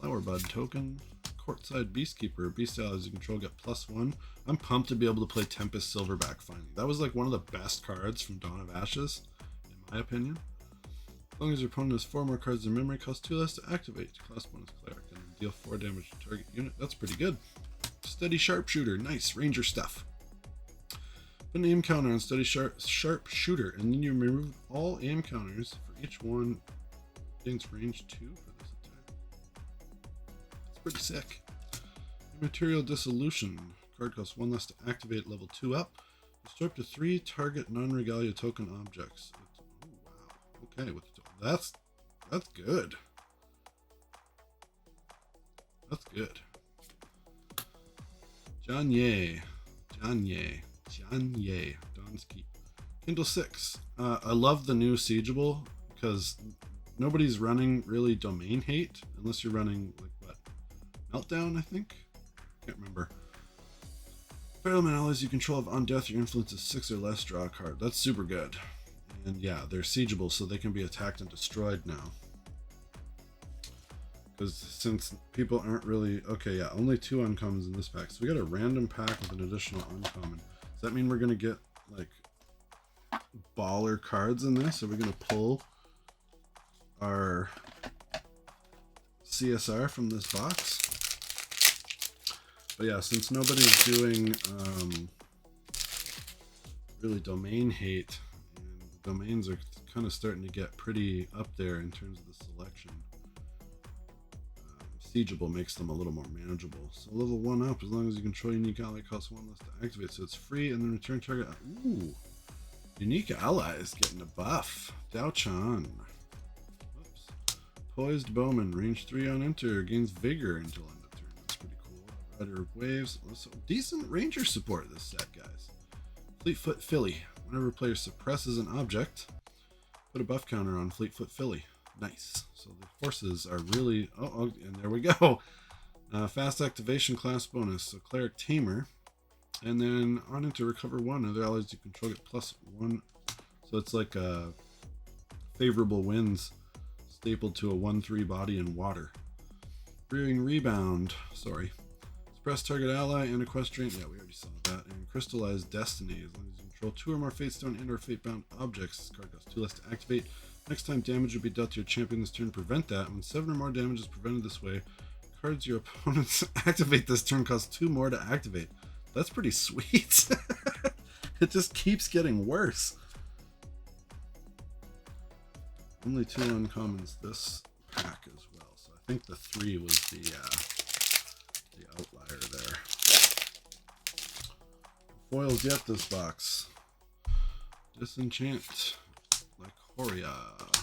Flower Bud token. Courtside Beastkeeper. Beast allies you control get +1. I'm pumped to be able to play Tempest Silverback finally. That was like one of the best cards from Dawn of Ashes, in my opinion. As long as your opponent has 4 more cards in memory, cost 2 less to activate. Class bonus Cleric and deal 4 damage to target unit. That's pretty good. Steady Sharpshooter. Nice. Ranger stuff. Put an aim counter on Steady Sharpshooter, and then you remove all aim counters for each one against range 2 for this attack. It's pretty sick. Immaterial Dissolution. Card costs 1 less to activate, level 2 up. Restore up to 3 target non-regalia token objects. Oh wow. Okay, that's good. That's good. John Ye. Dawn's Keep. Kindle 6. I love the new Siegeable because nobody's running really Domain Hate unless you're running like what? Meltdown, I think? Can't remember. Fairyland allies you control have on death, your influence is 6 or less, draw a card. That's super good. And yeah, they're Siegeable, so they can be attacked and destroyed now. Because since people aren't really... Okay, yeah, only 2 uncommons in this pack. So we got a random pack with an additional uncommon. Does that mean we're going to get, like, baller cards in this? Are we going to pull our CSR from this box? But yeah, since nobody's doing really Domain Hate, and the domains are kind of starting to get pretty up there in terms of the selection. Siegeable makes them a little more manageable. So level 1 up as long as you control unique ally costs 1 less to activate. So it's free and then return target. Ooh. Unique allies getting a buff. Diao Chan. Oops. Poised Bowman. Range 3 on enter. Gains vigor until end of turn. That's pretty cool. Rider of Waves. So decent ranger support this set, guys. Fleetfoot Philly. Whenever a player suppresses an object, put a buff counter on Fleetfoot Philly. Nice. So the horses are really... Oh, and there we go. Fast activation class bonus. So Cleric Tamer. And then on into recover 1. Other allies you control get +1. So it's like favorable winds stapled to a 1/3 body in water. Rearing Rebound. Sorry. Suppress target ally and equestrian. Yeah, we already saw that. And Crystallized Destiny. As long as you control 2 or more Fatestone and or Fatebound objects, this card costs 2 less to activate. Next time damage will be dealt to your champion this turn, prevent that. When 7 or more damage is prevented this way, cards your opponents activate this turn cost 2 more to activate. That's pretty sweet. It just keeps getting worse. Only 2 uncommons this pack as well. So I think the 3 was the outlier there. Foils yet this box. Disenchant. Lycoria.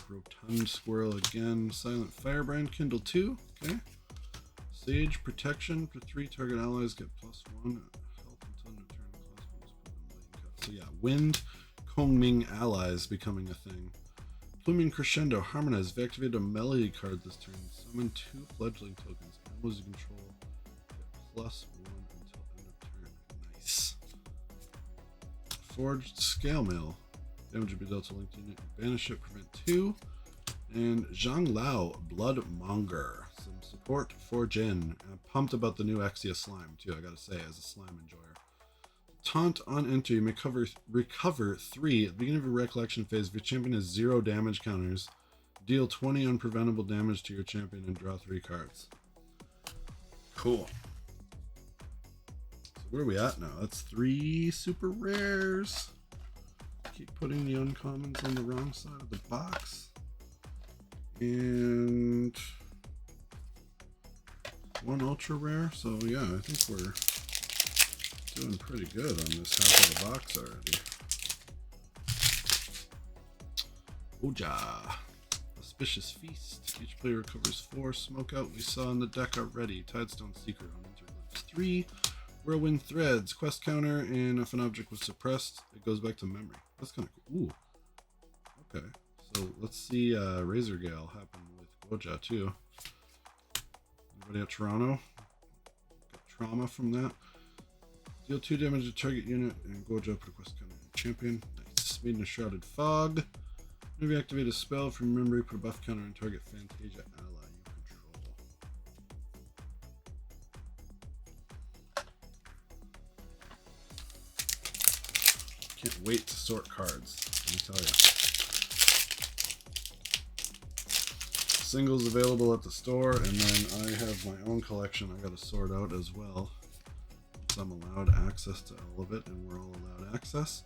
Rotund Squirrel again. Silent Firebrand. Kindle 2. Okay. Sage Protection. For 3 target allies get +1. Health until new turn. So yeah, Wind Kongming allies becoming a thing. Pluming Crescendo. Harmonize. If you activate a melody card this turn, summon 2 fledgling tokens. Animals you control get +1 until end of turn. Nice. Forged Scale Mail. Damage will be dealt to linked unit. Banish it, prevent 2. And Zhang Lao, Bloodmonger. Some support for Jin. I'm pumped about the new Exia slime too, I gotta say, as a slime enjoyer. Taunt on enter. You may recover 3 at the beginning of a recollection phase. If your champion has 0 damage counters, deal 20 unpreventable damage to your champion and draw 3 cards. Cool. So where are we at now? That's 3 super rares. Keep putting the uncommons on the wrong side of the box. And 1 ultra rare. So yeah, I think we're doing pretty good on this half of the box already. Guo Jia. Auspicious Feast. Each player recovers 4. Smokeout we saw in the deck already. Tidestone Seeker on Interglyphs 3. Whirlwind Threads. Quest counter, and if an object was suppressed, it goes back to memory. That's kind of cool. Ooh. Okay. So let's see Razor Gale happen with Guo Jia too. Anybody at Toronto? Got trauma from that. Deal 2 damage to target unit and Guo Jia put a quest counter on champion. Nice. Maiden of Shrouded Fog. Whenever you activate a spell from memory, put a buff counter on target Fantasia ally you control. Can't wait to sort cards, let me tell you. Singles available at the store, and then I have my own collection I gotta sort out as well. So I'm allowed access to all of it, and we're all allowed access.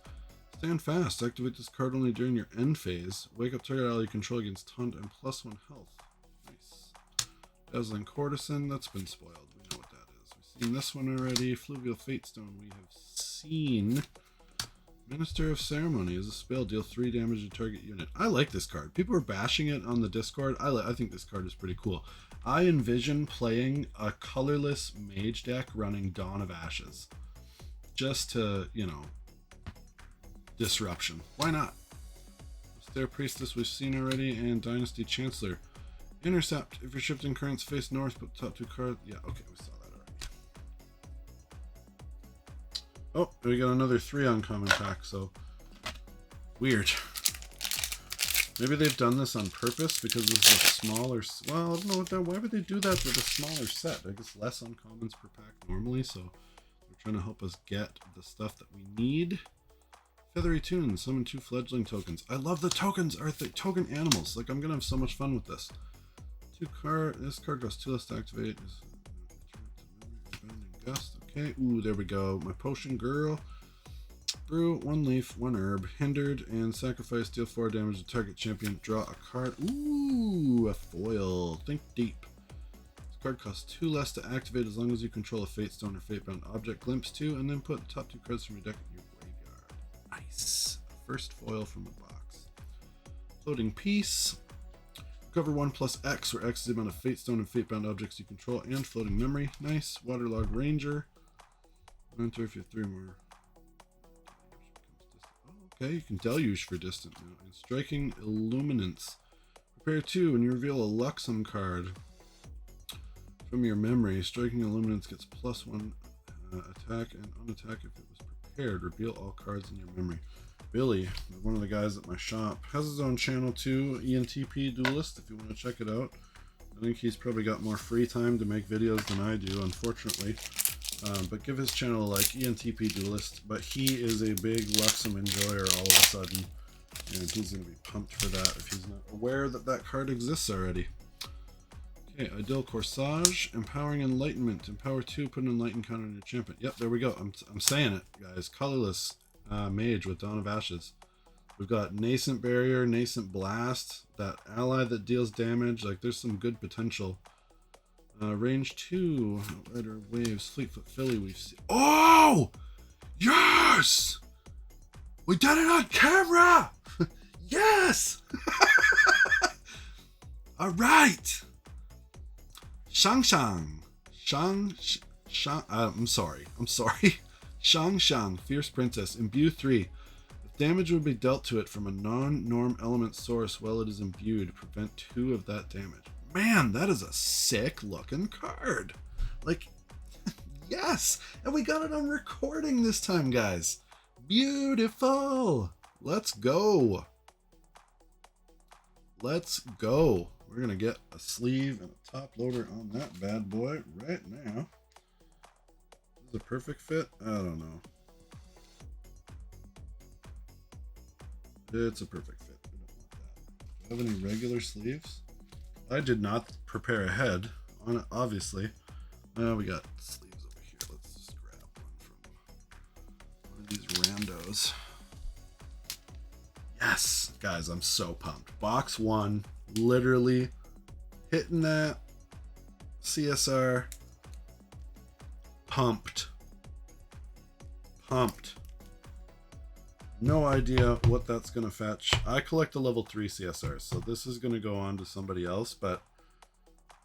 Stand Fast. Activate this card only during your end phase. Wake up target ally you control against taunt and +1 health. Nice. Dazzling Courtesan. That's been spoiled. We know what that is. We've seen this one already. Fluvial Fatestone. We have seen. Minister of Ceremony is a spell. Deal 3 damage to target unit. I like this card. People are bashing it on the Discord. I think this card is pretty cool. I envision playing a colorless mage deck running Dawn of Ashes. Just to, you know, disruption. Why not? Stair Priestess we've seen already, and Dynasty Chancellor. Intercept. If your shifting currents face north, put the top 2 cards. Yeah, okay, we saw that already. Oh, we got another 3 uncommon pack, so weird. Maybe they've done this on purpose because this is a smaller. Well, I don't know why would they do that with a smaller set? I guess less uncommons per pack normally, so they're trying to help us get the stuff that we need. Feathery Tune, summon 2 fledgling tokens. I love the tokens, are the token animals. Like, I'm gonna have so much fun with this. This card costs 2 less to activate. Gust. Okay, ooh, there we go. My potion girl. Brew, 1 leaf, 1 herb, hindered, and sacrifice, deal 4 damage to target champion. Draw a card. Ooh, a foil. Think deep. This card costs 2 less to activate as long as you control a Fate Stone or Fate-bound object. Glimpse 2, and then put the top 2 cards from your deck in your graveyard. Nice. First foil from the box. Floating Piece. Recover 1 plus X, where X is the amount of Fate Stone and Fate-bound objects you control, and Floating Memory. Nice. Waterlogged Ranger. Enter if you have 3 more. Okay, you can Deluge for distant now. And Striking Illuminance. Prepare 2, and you reveal a Luxem card from your memory. Striking Illuminance gets +1 attack and unattack if it was prepared. Reveal all cards in your memory. Billy, one of the guys at my shop, has his own channel too, ENTP Duelist, if you want to check it out. I think he's probably got more free time to make videos than I do, unfortunately. But give his channel a like, ENTP Duelist. But he is a big Luxem enjoyer all of a sudden. And he's going to be pumped for that if he's not aware that that card exists already. Okay, Ideal Corsage, Empowering Enlightenment. Empower 2, put an Enlighten counter on your champion. Yep, there we go. I'm saying it, guys. Colorless Mage with Dawn of Ashes. We've got Nascent Barrier, Nascent Blast, that ally that deals damage. Like, there's some good potential. Range 2, Outrider Waves, Fleetfoot Philly. We've seen. Oh! Yes! We did it on camera! Yes! All right! I'm sorry. Shang, Fierce Princess, Imbue 3. If damage would be dealt to it from a non-norm element source while it is imbued, prevent 2 of that damage. Man, that is a sick looking card. Like, yes! And we got it on recording this time, guys. Beautiful! Let's go. Let's go. We're gonna get a sleeve and a top loader on that bad boy right now. Is it a perfect fit? I don't know. It's a perfect fit. We don't want that. Do I have any regular sleeves? I did not prepare ahead on it, obviously. We got sleeves over here. Let's just grab one from one of these randos. Yes, guys, I'm so pumped. Box 1, literally hitting that CSR. Pumped. No idea what that's going to fetch. I collect a level 3 CSR, so this is going to go on to somebody else, but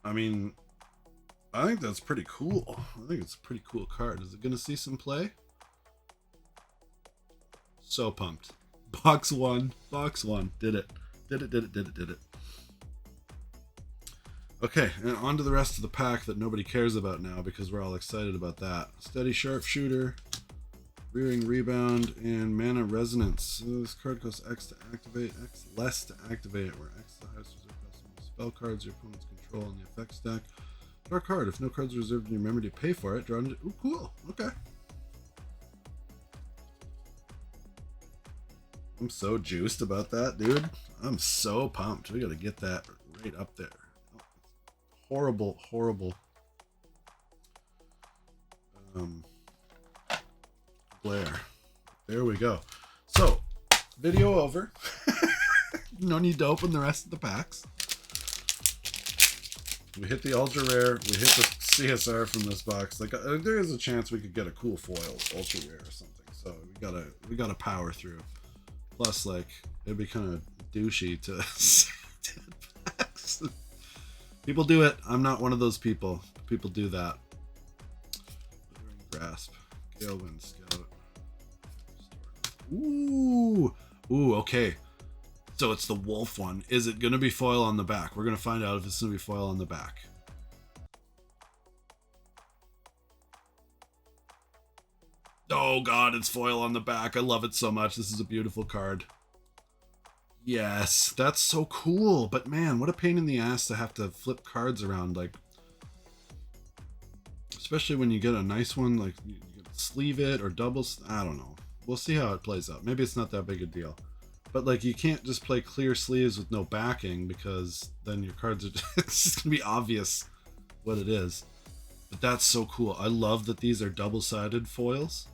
I mean, I think that's pretty cool. I think it's a pretty cool card. Is it going to see some play? So pumped. Box 1. Did it. Okay, and on to the rest of the pack that nobody cares about now because we're all excited about that. Steady Sharpshooter, Rearing Rebound, and Mana Resonance. So this card costs X to activate, X less to activate, where X is the highest reserve cost of spell cards your opponents control in the effect stack. Draw a card. If no cards are reserved in your memory to pay for it, draw it. Ooh, cool. Okay. I'm so juiced about that, dude. I'm so pumped. We gotta get that right up there. Horrible. Glare. There we go. So, video over. No need to open the rest of the packs. We hit the ultra rare. We hit the CSR from this box. Like, there is a chance we could get a cool foil ultra rare or something. So we gotta power through. Plus, like, it'd be kind of douchey to sell 10 packs. People do it. I'm not one of those people. People do that. Grasp. Galewind Scout. Ooh, okay. So it's the wolf one. Is it going to be foil on the back? We're going to find out if it's going to be foil on the back. Oh god, it's foil on the back. I love it so much. This is a beautiful card. Yes, that's so cool. But man, what a pain in the ass to have to flip cards around. Like, especially when you get a nice one, like you sleeve it or doubles. I don't know. We'll see how it plays out. Maybe it's not that big a deal. But like, you can't just play clear sleeves with no backing because then your cards are it's just gonna be obvious what it is. But that's so cool. I love that these are double-sided foils.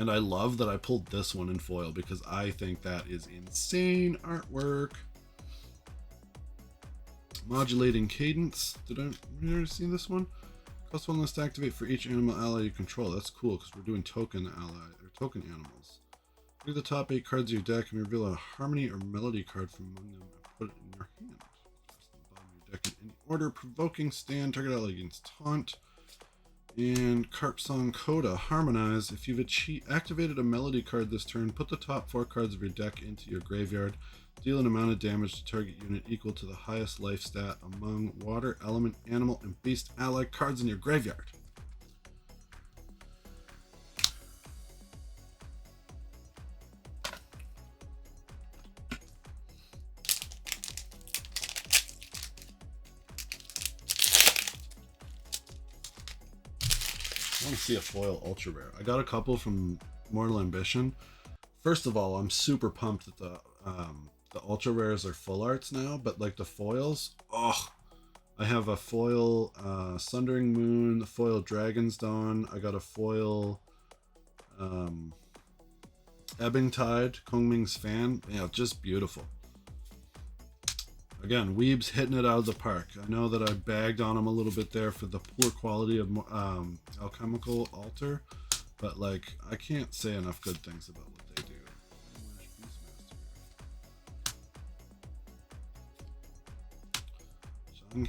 And I love that I pulled this one in foil because I think that is insane artwork. Modulating Cadence. Did I already see this one? Cost 1 less to activate for each animal ally you control. That's cool because we're doing token ally or token animals. Look at the top 8 cards of your deck and reveal a harmony or melody card from among them and put it in your hand. Press the bottom of your deck in any order. Provoking Stand. Target ally gains Taunt. And Carp Song Coda, Harmonize. If you've activated a melody card this turn, put the top 4 cards of your deck into your graveyard. Deal an amount of damage to target unit equal to the highest life stat among water, element, animal, and beast ally cards in your graveyard. I want to see a foil ultra rare. I got a couple from Mortal Ambition. First of all, I'm super pumped that the ultra rares are full arts now, but like the foils, oh, I have a foil Sundering Moon, the foil Dragon's Dawn. I got a foil Ebbing Tide, Kongming's Fan. Yeah, just beautiful. Again, Weeb's hitting it out of the park. I know that I bagged on him a little bit there for the poor quality of Alchemical Altar, but like I can't say enough good things about what they do.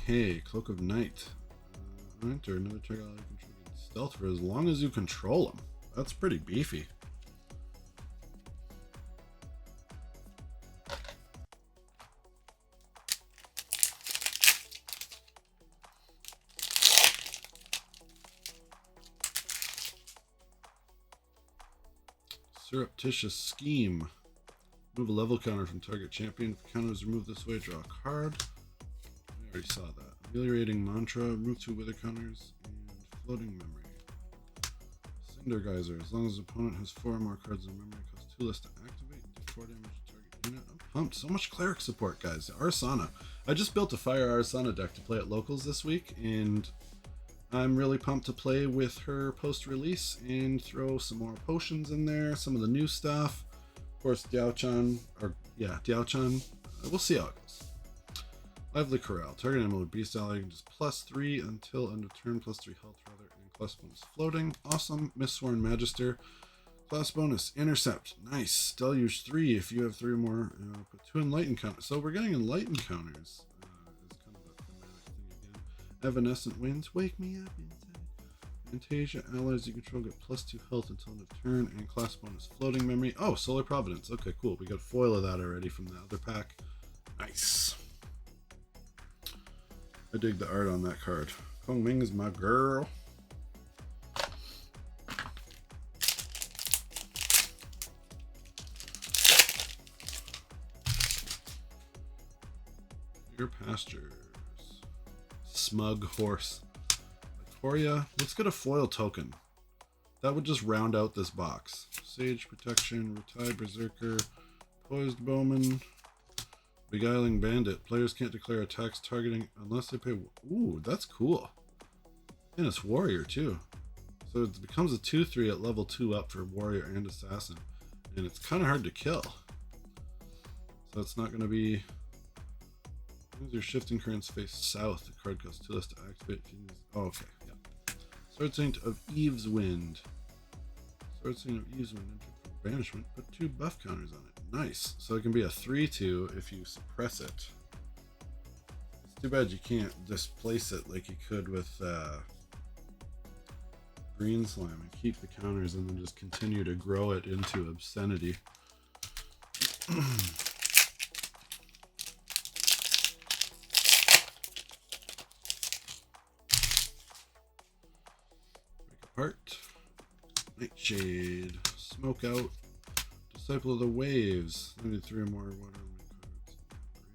Hey, Cloak of Night. Enter another target ally controlling stealth for as long as you control them. That's pretty beefy. Surreptitious Scheme. Move a level counter from target champion. If the counter is removed this way, draw a card. I already saw that. Ameliorating Mantra, remove 2 wither counters, and Floating Memory. Cinder Geyser. As long as the opponent has 4 or more cards in memory, it costs 2 less to activate. Do 4 damage to target unit. I'm pumped. So much cleric support, guys. Arsana. I just built a Fire Arsana deck to play at locals this week, and I'm really pumped to play with her post-release and throw some more potions in there, some of the new stuff. Of course, Diao Chan. Diao Chan. We'll see how it goes. Lively Corral. Target animal with beast ally just +3 until end of turn, +3 health rather, and class bonus floating. Awesome. Mistborn Magister. Class bonus Intercept. Nice. Deluge 3 if you have 3 or more. Put 2 Enlighten counters. So we're getting Enlighten counters. Is kind of a thematic thing again. Evanescent Winds. Wake me up inside. Fantasia. Allies you control get +2 health until end of turn, and class bonus Floating Memory. Oh, Solar Providence. Okay, cool. We got foil of that already from the other pack. Nice. I dig the art on that card. Kongming is my girl. Your Pastures. Smug Horse. Victoria. Let's get a foil token. That would just round out this box. Sage Protection, Retired Berserker, Poised Bowman, Beguiling Bandit. Players can't declare attacks targeting unless they pay. Ooh, that's cool. And it's Warrior too. So it becomes a 2/3 at level 2 up for Warrior and Assassin. And it's kind of hard to kill. So it's not going to be. As your shifting currents face south, the card costs 2 less to activate. Oh, okay. Yeah. Sword Saint of Eve's Wind. Sword Saint of Eve's Wind entered from banishment. Put 2 buff counters on it. Nice. So it can be a 3/2 if you suppress it. It's too bad you can't displace it like you could with Green Slime and keep the counters and then just continue to grow it into obscenity. Break apart. Nightshade. Smoke Out. Disciple of the Waves. I need 3 or more water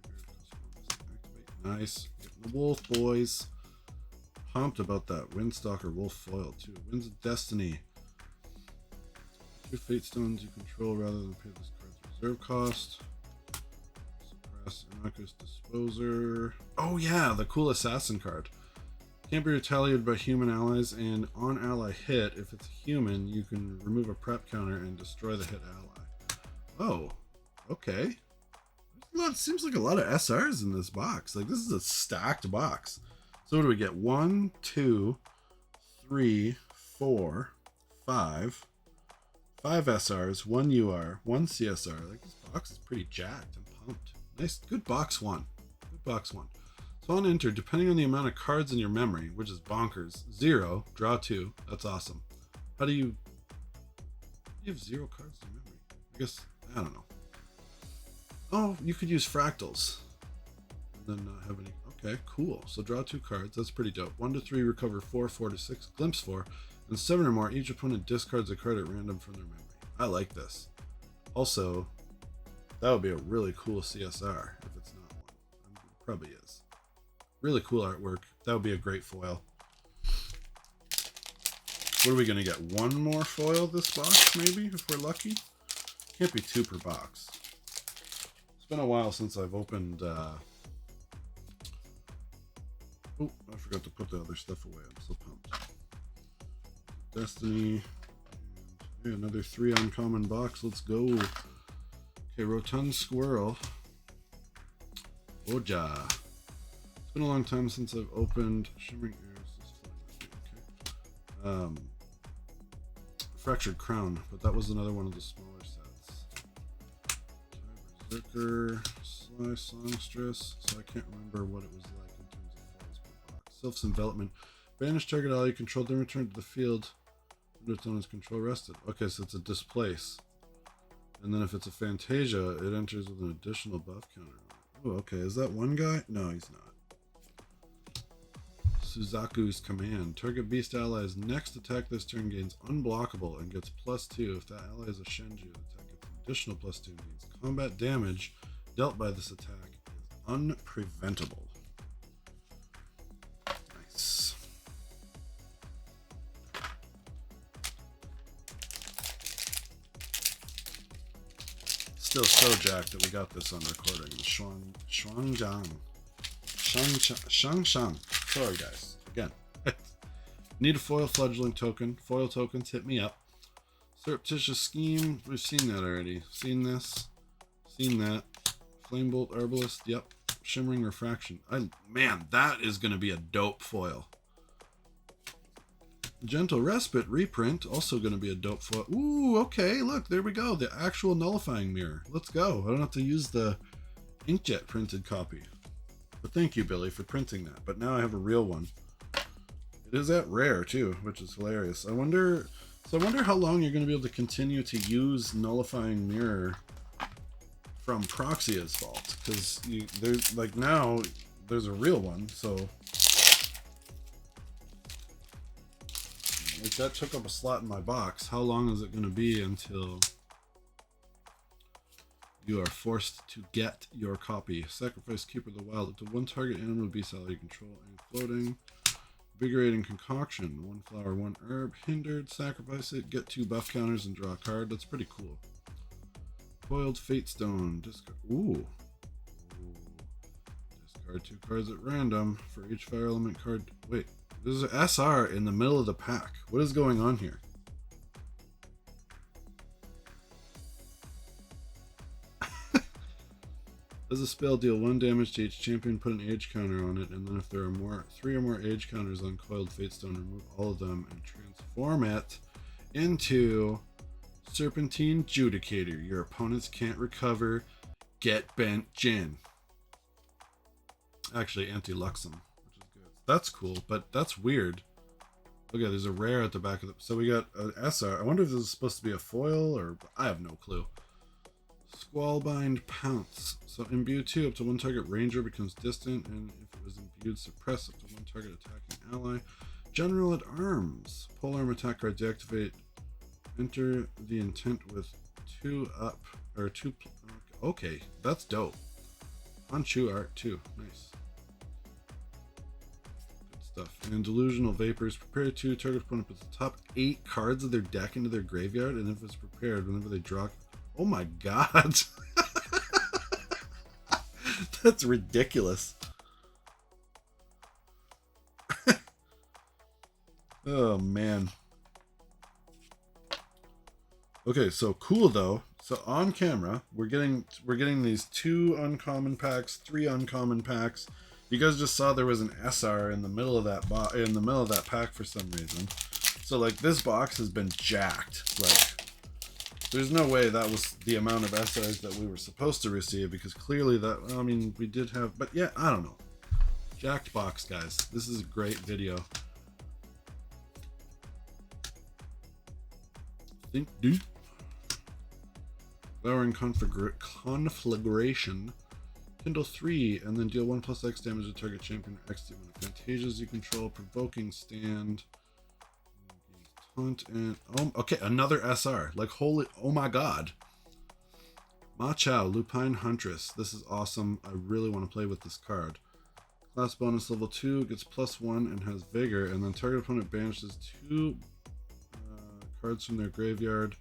cards. Nice. Getting the Wolf, boys. Pumped about that Windstalker Wolf foil too. Winds of Destiny. 2 Fate Stones you control rather than pay this card's reserve cost. Suppress Innocuous Disposer. Oh yeah, the cool assassin card. Can't be retaliated by human allies, and on ally hit, if it's a human, you can remove a prep counter and destroy the hit ally. Oh, okay. There's Well, it seems like a lot of SRs in this box. Like, this is a stacked box. So what do we get? 1, 2, 3, 4, 5. 5 SRs, 1 UR, 1 CSR. Like, this box is pretty jacked and pumped. Nice, good box one. Good box one. So on enter, depending on the amount of cards in your memory, which is bonkers, 0, draw 2. That's awesome. How do you have 0 cards in memory? I guess, I don't know. Oh, you could use fractals and then not have any. Okay, cool. So draw 2 cards. That's pretty dope. 1 to 3, recover 4, 4 to 6, glimpse 4, and 7 or more. Each opponent discards a card at random from their memory. I like this. Also, that would be a really cool CSR if it's not one. I mean, it probably is. Really cool artwork. That would be a great foil. What are we going to get? 1 more foil this box, maybe, if we're lucky? Can't be 2 per box. It's been a while since I've opened... Oh, I forgot to put the other stuff away. I'm so pumped. Destiny. And, yeah, another 3 uncommon box. Let's go. Okay, Rotund Squirrel. Guo Jia. It's been a long time since I've opened Shimmering Airs. Okay. Fractured Crown, but that was another one of the smaller sets. Berserker, Sly Songstress. So I can't remember what it was like in terms of foils per box. Sylph's Envelopment. Banish target ally you control, then return to the field under its owner's control rested. Okay, so it's a displace. And then if it's a Fantasia, it enters with an additional buff counter. Oh, okay. Is that one guy? No, he's not. Suzaku's Command. Target beast ally's next attack this turn gains unblockable and gets +2. If that ally is a Shenju, the attack gets an additional +2 means combat damage dealt by this attack is unpreventable. Nice. Still so jacked that we got this on recording. Shuangjiang. Shang. Sorry, guys. Again. Need a foil fledgling token. Foil tokens, hit me up. Surreptitious Scheme. We've seen that already. Seen this. Seen that. Flamebolt Herbalist. Yep. Shimmering Refraction. Man, that is going to be a dope foil. Gentle Respite reprint. Also going to be a dope foil. Ooh, okay. Look, there we go. The actual nullifying mirror. Let's go. I don't have to use the inkjet printed copy. But thank you, Billy, for printing that. But now I have a real one. It is at rare, too, which is hilarious. I wonder how long you're going to be able to continue to use Nullifying Mirror from Proxia's Vault. Because there's, like, now, there's a real one, so... Like, that took up a slot in my box. How long is it going to be until... you are forced to get your copy? Sacrifice Keeper of the Wild. Up to 1 target animal beast ally you control and floating. Invigorating Concoction. 1 flower, 1 herb. Hindered. Sacrifice it. Get 2 buff counters and draw a card. That's pretty cool. Foiled Fate Stone. Discard. Ooh. Discard 2 cards at random for each fire element card. Wait. There's an SR in the middle of the pack. What is going on here? As a spell, deal 1 damage to each champion, put an age counter on it, and then if there are 3 or more age counters on Coiled Fatestone, remove all of them and transform it into Serpentine Judicator. Your opponents can't recover. Get Bent Jin. Actually, Anti-Luxem, which is good. That's cool, but that's weird. Okay, there's a rare at the back of the... So we got an SR. I wonder if this is supposed to be a foil, or... I have no clue. Squallbind Pounce. So imbue 2, up to 1 target ranger becomes distant, and if it was imbued, suppress up to 1 target attacking ally. General at Arms. Polearm attack card deactivate. Enter the intent with 2 up, or 2... Okay, that's dope. Hanchu art too. Nice. Good stuff. And Delusional Vapors. Prepare 2. Target opponent puts the top 8 cards of their deck into their graveyard, and if it's prepared, whenever they draw... Oh my god. That's ridiculous. Oh man. Okay, so cool though. So on camera, we're getting these 2 uncommon packs, 3 uncommon packs. You guys just saw there was an SR in the middle of that pack for some reason. So like this box has been jacked. Like there's no way that was the amount of SRs that we were supposed to receive, because clearly that, I mean, we did have, but yeah, I don't know. Jacked box, guys. This is a great video. Think dude. Flowering conflagration. Kindle 3, and then deal 1+X damage to target champion or X demon. Fantasias you control, provoking stand. Taunt and okay, another SR. Like holy, oh my god. Ma Chao, Lupine Huntress. This is awesome. I really want to play with this card. Class bonus level 2, gets +1 and has vigor, and then target opponent banishes 2 cards from their graveyard.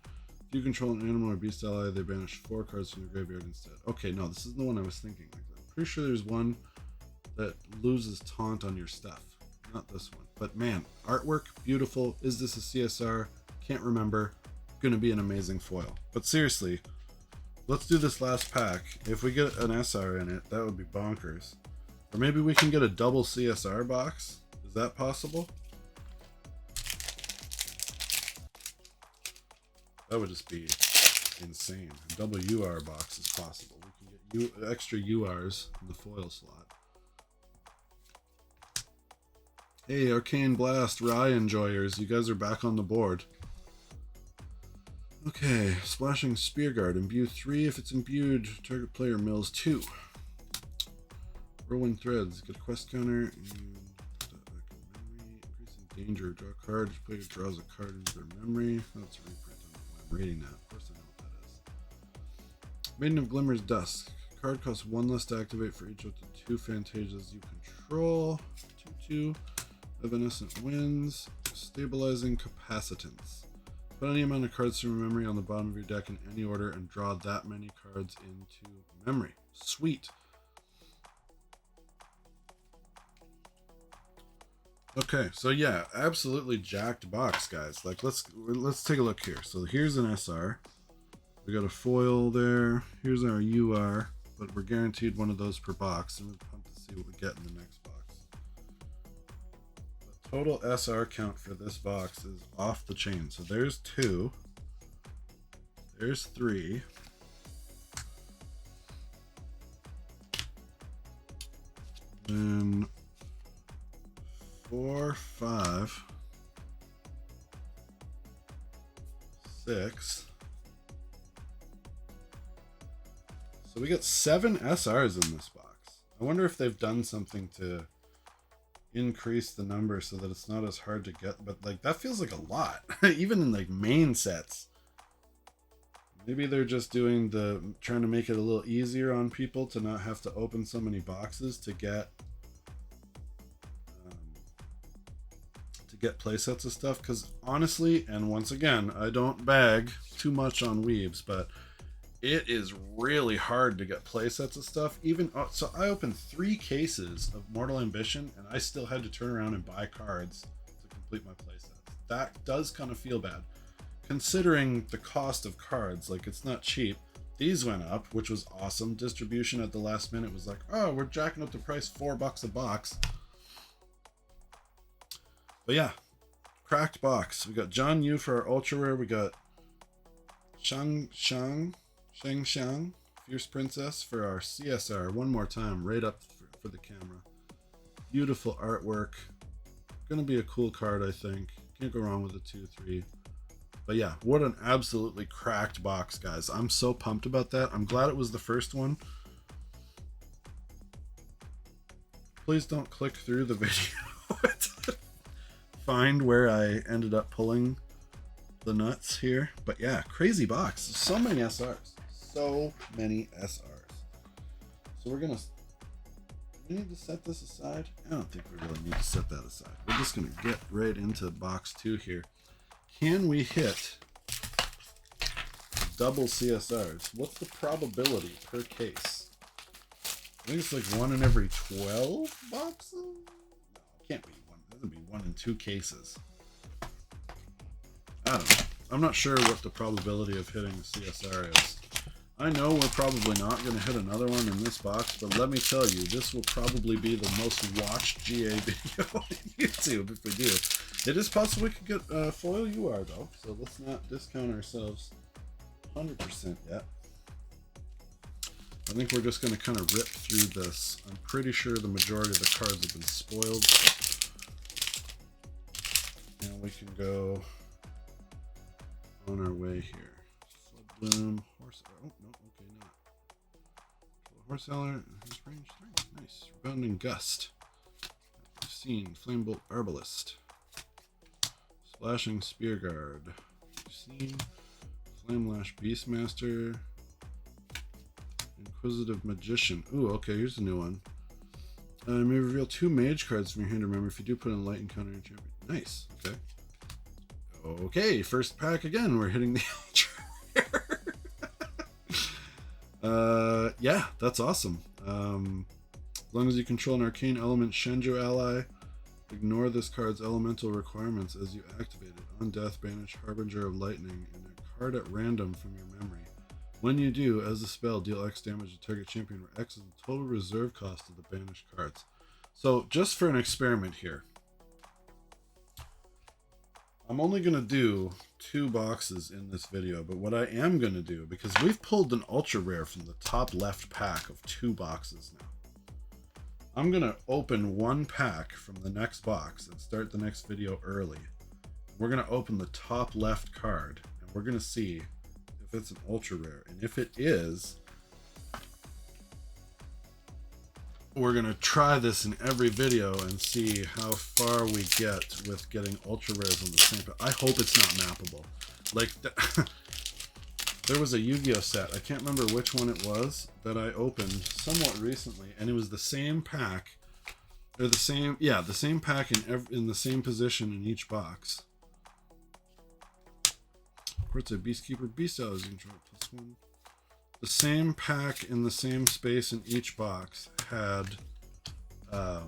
If you control an animal or beast ally, they banish 4 cards from the graveyard instead. Okay, no, this is the one I was thinking. Like, I'm pretty sure there's one that loses taunt on your stuff. Not this one. But man, artwork, beautiful. Is this a CSR? Can't remember. Gonna be an amazing foil. But seriously, let's do this last pack. If we get an SR in it, that would be bonkers. Or maybe we can get a double CSR box. Is that possible? That would just be insane. A double UR box is possible. We can get extra URs in the foil slot. Hey, Arcane Blast, Rye enjoyers, you guys are back on the board. Okay, Splashing Spearguard, imbue 3. If it's imbued, target player mills 2. Rolling Threads, get a quest counter. Increasing danger, draw a card. Each player draws a card into their memory. That's a reprint. I'm reading that. Of course I know what that is. Maiden of Glimmer's Dusk. Card costs 1 less to activate for each of the 2 Fantasias you control. 2/2. Evanescent Winds. Stabilizing Capacitance. Put any amount of cards from your memory on the bottom of your deck in any order and draw that many cards into memory. Sweet. Okay, so yeah, absolutely jacked box, guys. Like let's take a look here. So here's an SR. We got a foil there. Here's our UR, but we're guaranteed one of those per box, and we're pumped to see what we get in the next box. The total SR count for this box is off the chain. So there's 2. There's 3. Then 4, 5, 6. So we got 7 SRs in this box. I wonder if they've done something to increase the number so that it's not as hard to get, but like that feels like a lot. Even in like main sets. Maybe they're just trying to make it a little easier on people to not have to open so many boxes to get playsets of stuff. Because honestly, and once again, I don't bag too much on Weebs, but it is really hard to get playsets of stuff. So I opened 3 cases of Mortal Ambition and I still had to turn around and buy cards to complete my playsets. That does kind of feel bad considering the cost of cards. Like, it's not cheap. These went up, which was awesome. Distribution at the last minute was like, oh, we're jacking up the price $4 a box. But yeah, cracked box. We got John Yu for our ultra rare. We got Shang Xiang, Fierce Princess for our CSR. One more time, right up for the camera. Beautiful artwork. Gonna be a cool card, I think. Can't go wrong with a 2/3. But yeah, what an absolutely cracked box, guys. I'm so pumped about that. I'm glad it was the first one. Please don't click through the video. Find where I ended up pulling the nuts here. But yeah, crazy box. So many SRs. So many SRs. So do we need to set this aside? I don't think we really need to set that aside. We're just going to get right into box 2 here. Can we hit double CSRs? What's the probability per case? I think it's like 1 in every 12 boxes? No, it can't be 1. It doesn't be 1 in 2 cases. I don't know. I'm not sure what the probability of hitting the CSR is. I know we're probably not going to hit another one in this box, but let me tell you, this will probably be the most watched GA video on YouTube if we do. It is possible we could get foil UR though, so let's not discount ourselves 100% yet. I think we're just going to kind of rip through this. I'm pretty sure the majority of the cards have been spoiled. And we can go on our way here. Flood Bloom, Horse. Oh, no, okay, not. Horse Seller, range 3. Nice. Rebounding Gust. We've seen Flamebolt Arbalist. Splashing Spearguard. We've seen Flamelash Beastmaster. Inquisitive Magician. Ooh, okay, here's a new one. You may reveal 2 mage cards from your hand. Remember, if you do put in light encounter in champion. Nice. Okay. Okay, first pack again. We're hitting the ultra rare. Yeah, that's awesome. As long as you control an arcane element Shenjo ally, ignore this card's elemental requirements as you activate it. On death, banish Harbinger of Lightning and a card at random from your memory. When you do, as a spell, deal X damage to target champion, where X is the total reserve cost of the banished cards. So, just for an experiment here, I'm only going to do 2 boxes in this video, but what I am going to do, because we've pulled an ultra rare from the top left pack of 2 boxes now, I'm going to open 1 pack from the next box and start the next video early. We're going to open the top left card, and we're going to see if it's an ultra rare, and if it is, we're going to try this in every video and see how far we get with getting ultra rares on the same pack. I hope it's not mappable. Like, there was a Yu-Gi-Oh set, I can't remember which one it was, that I opened somewhat recently, and it was the same pack, or the same pack in the same position in each box. It's a Beastkeeper Beast Style is +1. The same pack in the same space in each box had okay,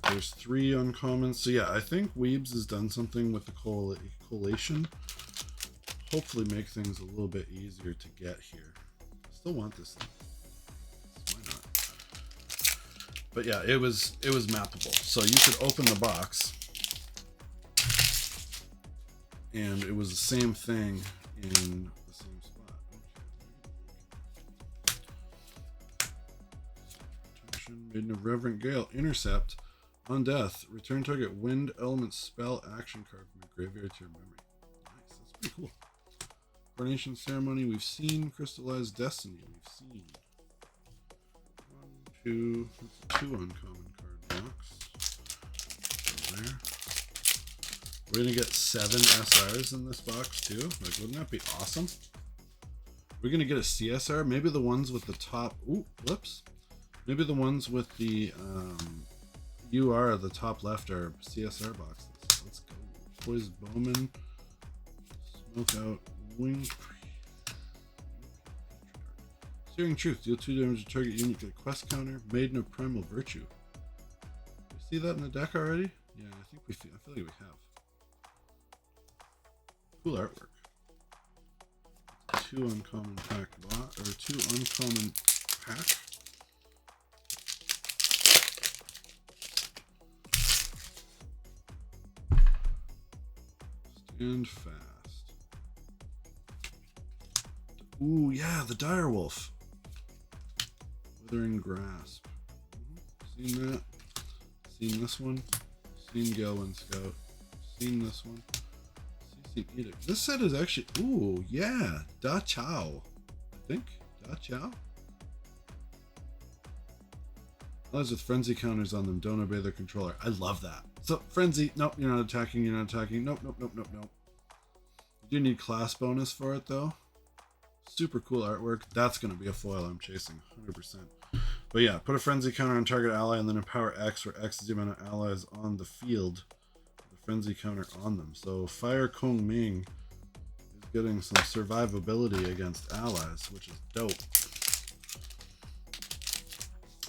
there's 3 uncommons. So yeah, I think Weebs has done something with the collation. Hopefully make things a little bit easier to get here. I still want this thing. Why not? But yeah, it was mappable. So you could open the box, and it was the same thing in the same spot. Okay. Maiden of Reverent Gale. Intercept. On death, return target wind element spell action card from your graveyard to your memory. Nice, that's pretty cool. Coronation Ceremony, we've seen. Crystallized Destiny, we've seen. 1, 2, that's a 2 uncommon card box. Go there. We're gonna get 7 SRs in this box too. Like, wouldn't that be awesome? We're gonna get a CSR. Maybe the ones with the top. Ooh, whoops. Maybe the ones with the UR at the top left are CSR boxes. Let's go. Poised Bowman. Smoke Out. Wing. Searing Truth. Deal 2 damage to target unit. Get a quest counter. Maiden of Primal Virtue. You see that in the deck already? Yeah, I think I feel like we have. Cool artwork. 2 uncommon pack or 2 uncommon pack. Stand fast. Ooh, yeah, the Direwolf. Withering Grasp. Seen that? Seen this one? Seen Gelwin Scout. Seen this one? Edict. This set is actually, ooh, yeah, Da Chao. I think Da Chao. Allies with frenzy counters on them don't obey their controller. I love that. So frenzy, nope, you're not attacking. You're not attacking. Nope, nope, nope, nope, nope. You do need class bonus for it though. Super cool artwork. That's gonna be a foil I'm chasing, 100%. But yeah, put a frenzy counter on target ally and then empower X, where X is the amount of allies on the field. Frenzy counter on them. So Fire Kong Ming is getting some survivability against allies, which is dope.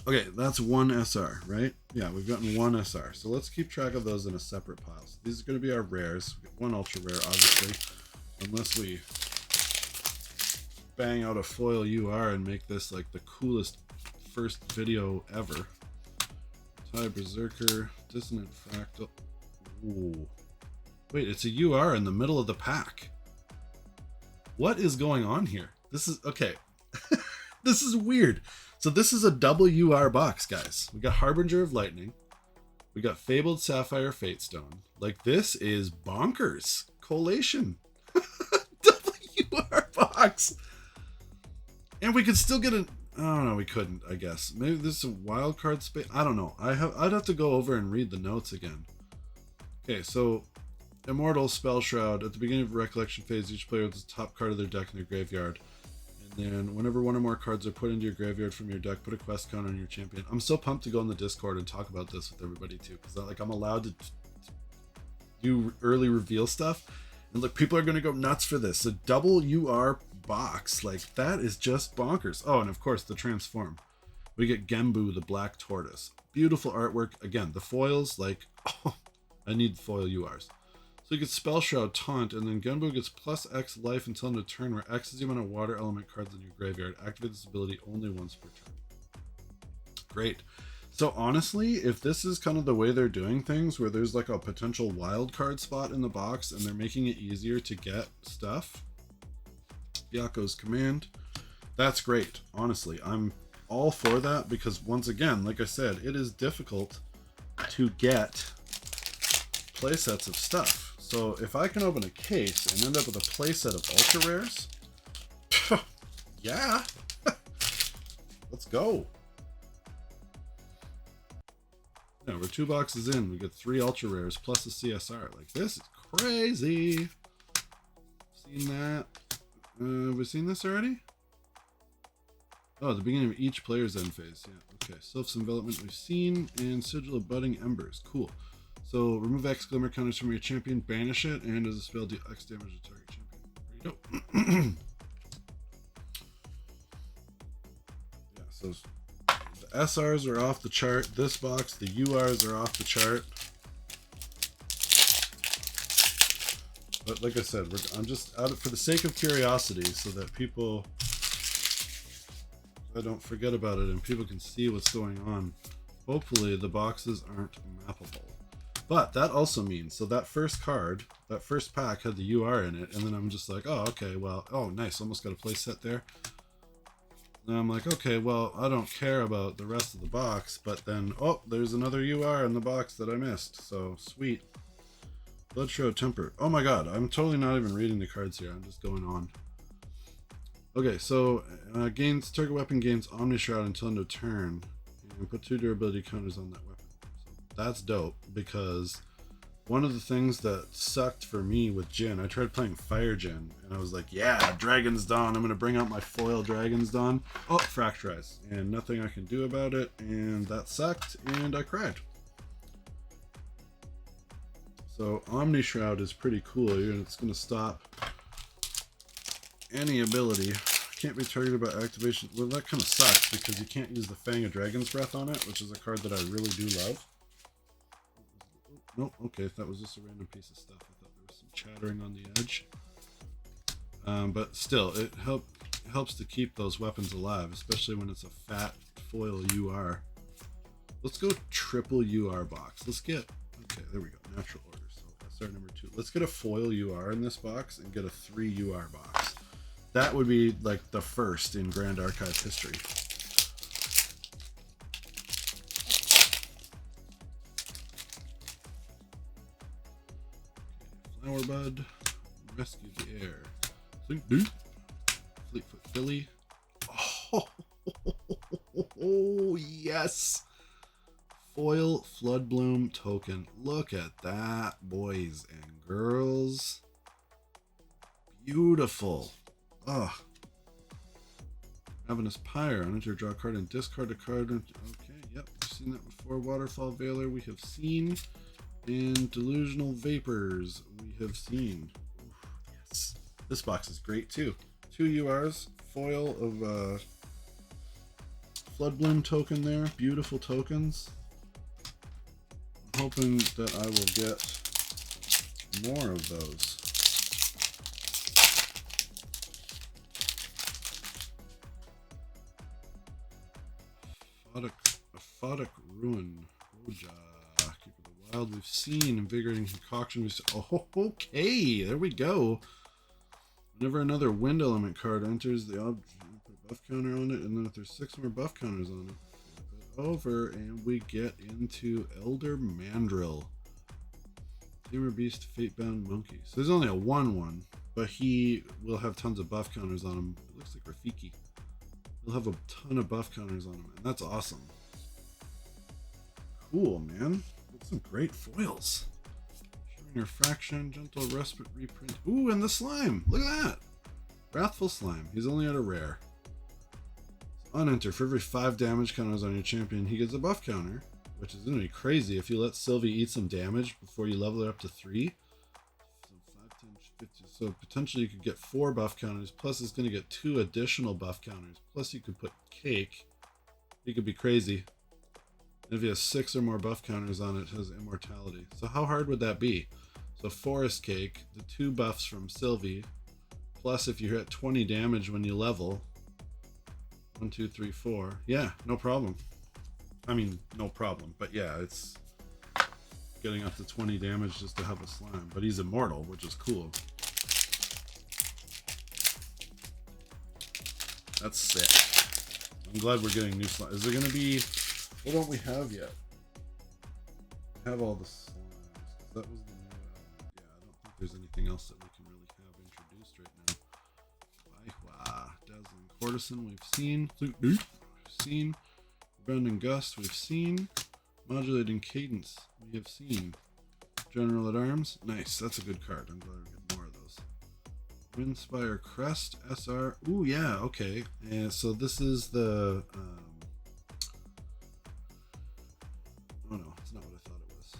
Okay, that's one SR, right? Yeah, we've gotten one SR. So let's keep track of those in a separate pile. So these are going to be our rares. We get one ultra rare, obviously, unless we bang out a foil UR and make this like the coolest first video ever. Tie Berserker, Dissonant Fractal. Ooh. Wait, it's a UR in the middle of the pack. What is going on here? This is okay. This is weird. So this is a double UR box, guys. We got Harbinger of Lightning. We got Fabled Sapphire Fatestone. Like, this is bonkers. Collation. Double UR box. And we could still get an... I don't know, we couldn't, I guess. Maybe this is a wild card space. I don't know. I'd have to go over and read the notes again. Okay, so Immortal Spell Shroud. At the beginning of a Recollection phase, each player has the top card of their deck in their graveyard. And then whenever one or more cards are put into your graveyard from your deck, put a quest counter on your champion. I'm so pumped to go on the Discord and talk about this with everybody too, because like I'm allowed to do early reveal stuff. And look, people are going to go nuts for this. A double UR box, like that is just bonkers. Oh, and of course the transform. We get Gembu, the Black Tortoise. Beautiful artwork. Again, the foils, like, oh, I need foil URs. So you get Spell Shroud, Taunt, and then Genbu gets plus X life until end of turn, where X is the amount of water element cards in your graveyard. Activate this ability only once per turn. Great. So honestly, if this is kind of the way they're doing things, where there's like a potential wild card spot in the box, and they're making it easier to get stuff, Yako's Command, that's great. Honestly, I'm all for that, because once again, like I said, it is difficult to get playsets of stuff. So if I can open a case and end up with a playset of ultra rares, yeah, let's go. Yeah, we're 2 boxes in. We get 3 ultra rares plus a CSR. Like, this is crazy. Seen that? Have we seen this already? Oh, the beginning of each player's end phase. Yeah, okay. Self-envelopment we've seen, and Sigil of Budding Embers. Cool. So remove X glimmer counters from your champion, banish it, and as a spell, deal X damage to target champion. There you go. Yeah, so the SRs are off the chart. This box, the URs are off the chart. But like I said, I'm just out for the sake of curiosity, so that people, I don't forget about it and people can see what's going on. Hopefully the boxes aren't mappable. But that also means, so that first card, that first pack had the UR in it, and then I'm just like, oh, okay, well, oh, nice, almost got a play set there. And I'm like, okay, well, I don't care about the rest of the box, but then, oh, there's another UR in the box that I missed, so sweet. Bloodshroud Temper. Oh my god, I'm totally not even reading the cards here, I'm just going on. Okay, so target weapon gains Omni Shroud until end of turn, and put 2 durability counters on that weapon. That's dope, because one of the things that sucked for me with Jin, I tried playing Fire Jin, and I was like, yeah, Dragon's Dawn, I'm going to bring out my foil Dragon's Dawn. Oh, Fracturize, and nothing I can do about it, and that sucked, and I cried. So Omni Shroud is pretty cool here, and it's going to stop any ability. Can't be targeted by activation. Well, that kind of sucks, because you can't use the Fang of Dragon's Breath on it, which is a card that I really do love. Nope, okay, that was just a random piece of stuff. I thought there was some chattering on the edge. But still, it helps to keep those weapons alive, especially when it's a fat foil UR. Let's go triple UR box. Let's get, okay, there we go, natural order. So SR number 2. Let's get a foil UR in this box and get a 3 UR box. That would be like the first in Grand Archive history. Flower Bud, Rescue the Air, Think Deep, Fleetfoot Philly. Oh, yes! Foil Floodbloom token. Look at that, boys and girls. Beautiful. Ugh. Ravenous Pyre. On enter, draw a card and discard a card. Okay, yep, we've seen that before. Waterfall Veiler we have seen. And Delusional Vapors we have seen. Oof, yes. This box is great too. 2 URs, foil of Floodbloom token there. Beautiful tokens. I'm hoping that I will get more of those. Aphotic Ruin. Guo Jia. Keep of the Wild. We've seen Invigorating Concoction. Oh, okay. There we go. Whenever another wind element card enters the object, put a buff counter on it, and then if there's 6 more buff counters on it, flip it over, and we get into Elder Mandrill. Tamer Beast, Fatebound Monkey. So there's only a 1/1, but he will have tons of buff counters on him. It looks like Rafiki. He'll have a ton of buff counters on him, and that's awesome. Cool, man. That's some great foils. Refraction, Gentle Respite reprint. Ooh, and the slime. Look at that. Wrathful Slime. He's only at a rare. So on enter, for every 5 damage counters on your champion, he gets a buff counter, which is going to be crazy if you let Sylvie eat some damage before you level it up to 3. So 5, 10, 50. So potentially you could get 4 buff counters, plus it's going to get 2 additional buff counters. Plus you could put Cake. He could be crazy. And if he has 6 or more buff counters on it, it has Immortality. So how hard would that be? So Forest Cake, the 2 buffs from Sylvie, plus if you hit 20 damage when you level, 1, 2, 3, 4. Yeah, no problem. I mean, no problem, but yeah, it's getting up to 20 damage just to have a slime. But he's immortal, which is cool. That's sick. I'm glad we're getting new slime. Is there going to be... What don't we have yet? We have all the slimes. That was the new element. Yeah, I don't think there's anything else that we can really have introduced right now. Dazzling Courtesan, we've seen. We've seen. Rebounding Gust, we've seen. Modulating Cadence, we have seen. General at Arms, nice. That's a good card. I'm glad we get more of those. Windspire Crest, SR. Ooh, yeah, okay. And so this is the... Oh no, it's not what I thought it was.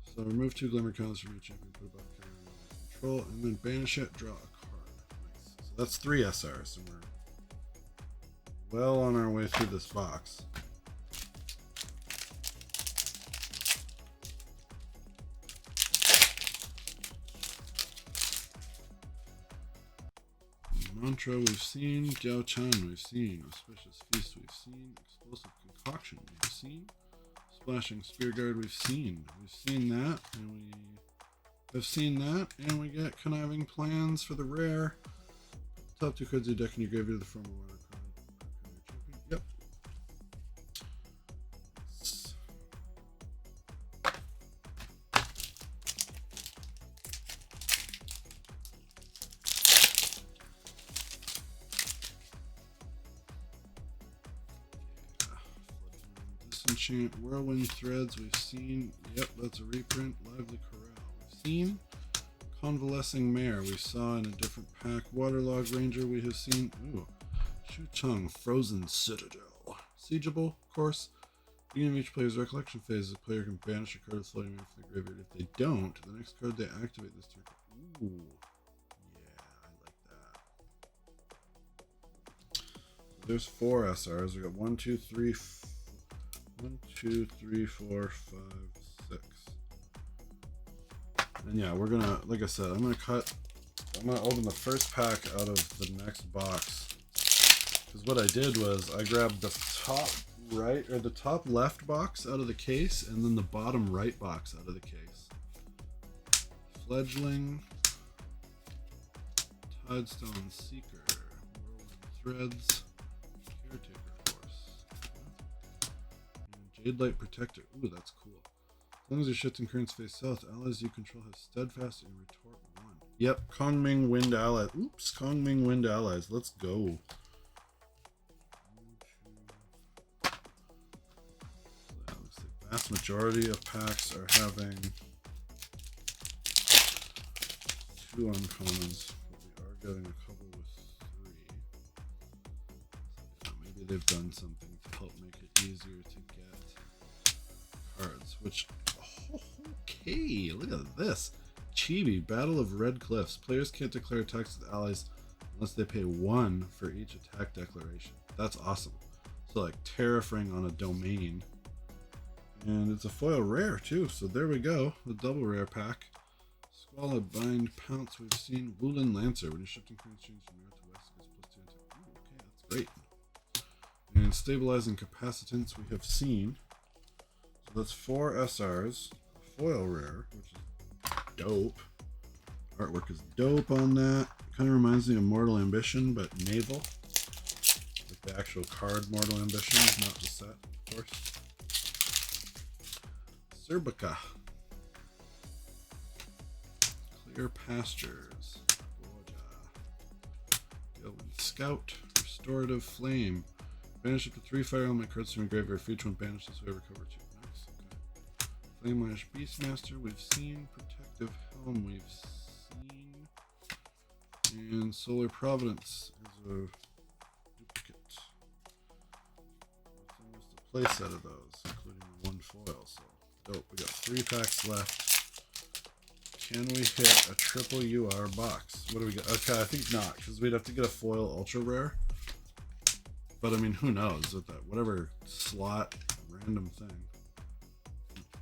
So remove 2 Glimmer counters from your champion, put a buff counter on control, and then banish it, draw a card. Nice. So that's 3 SRs, and we're well on our way through this box. Mantra we've seen, Diao Chan we've seen, Auspicious Feast we've seen, Explosive Concoction we've seen, Splashing Spear Guard we've seen that, and we have seen that, and we get Conniving Plans for the rare. Top 2 cards of your deck in your graveyard, the form of one card. Yep. Disenchant, Whirlwind Threads, we've seen. Yep, that's a reprint. Lively Corral, we've seen. Convalescing Mare, we saw in a different pack. Waterlog Ranger, we have seen. Ooh. Shucheng, Frozen Citadel. Siegeable, of course. Beginning of each player's recollection phase, the player can banish a card with floating mana from the graveyard. If they don't, the next card they activate this turn. Ooh. Yeah, I like that. So there's 4 SRs. We got 1, 2, 3, 1, 2, 3, 4, 5, 6. And yeah, we're gonna, like I said, I'm gonna open the first pack out of the next box. Because what I did was I grabbed the top right or the top left box out of the case and then the bottom right box out of the case. Fledgling, Tidestone Seeker, Whirlwind Threads, Caretaker Force, and Jade Light Protector. Ooh, that's cool. As long as your shifting currents face south, allies you control have Steadfast and Retort 1. Yep, Kongming Wind Allies. Oops, Kongming Wind Allies. Let's go. That looks like the vast majority of packs are having 2 uncommons, but we are getting a couple with 3. So yeah, maybe they've done something to help make it easier to get cards, which... Okay, look at this. Chibi, Battle of Red Cliffs. Players can't declare attacks with allies unless they pay 1 for each attack declaration. That's awesome. So like Terrafring on a domain. And it's a foil rare too, so there we go. The double rare pack. Squalid Bind, Pounce, we've seen. Woolen Lancer, when you're shifting coins change from north to west, it goes +2 into. Ooh, okay, that's great. And Stabilizing Capacitance, we have seen. So that's 4 SRs. Foil rare, which is dope. Artwork is dope on that. Kind of reminds me of Mortal Ambition, but naval. Like the actual card Mortal Ambition, not the set, of course. Serbica. Clear Pastures. Guo Jia. Gilman Scout. Restorative Flame. Banish up to 3 fire element cards from your graveyard. For each one banished this way, recover 2. Nice. Okay. Flame Lash Beastmaster, we've seen. Protective Helm, we've seen. And Solar Providence is a duplicate. It's almost a playset of those, including the 1 foil. So dope. We got 3 packs left. Can we hit a triple UR box? What do we get? Okay, I think not, because we'd have to get a foil ultra rare. But I mean, who knows with that? Whatever slot random thing.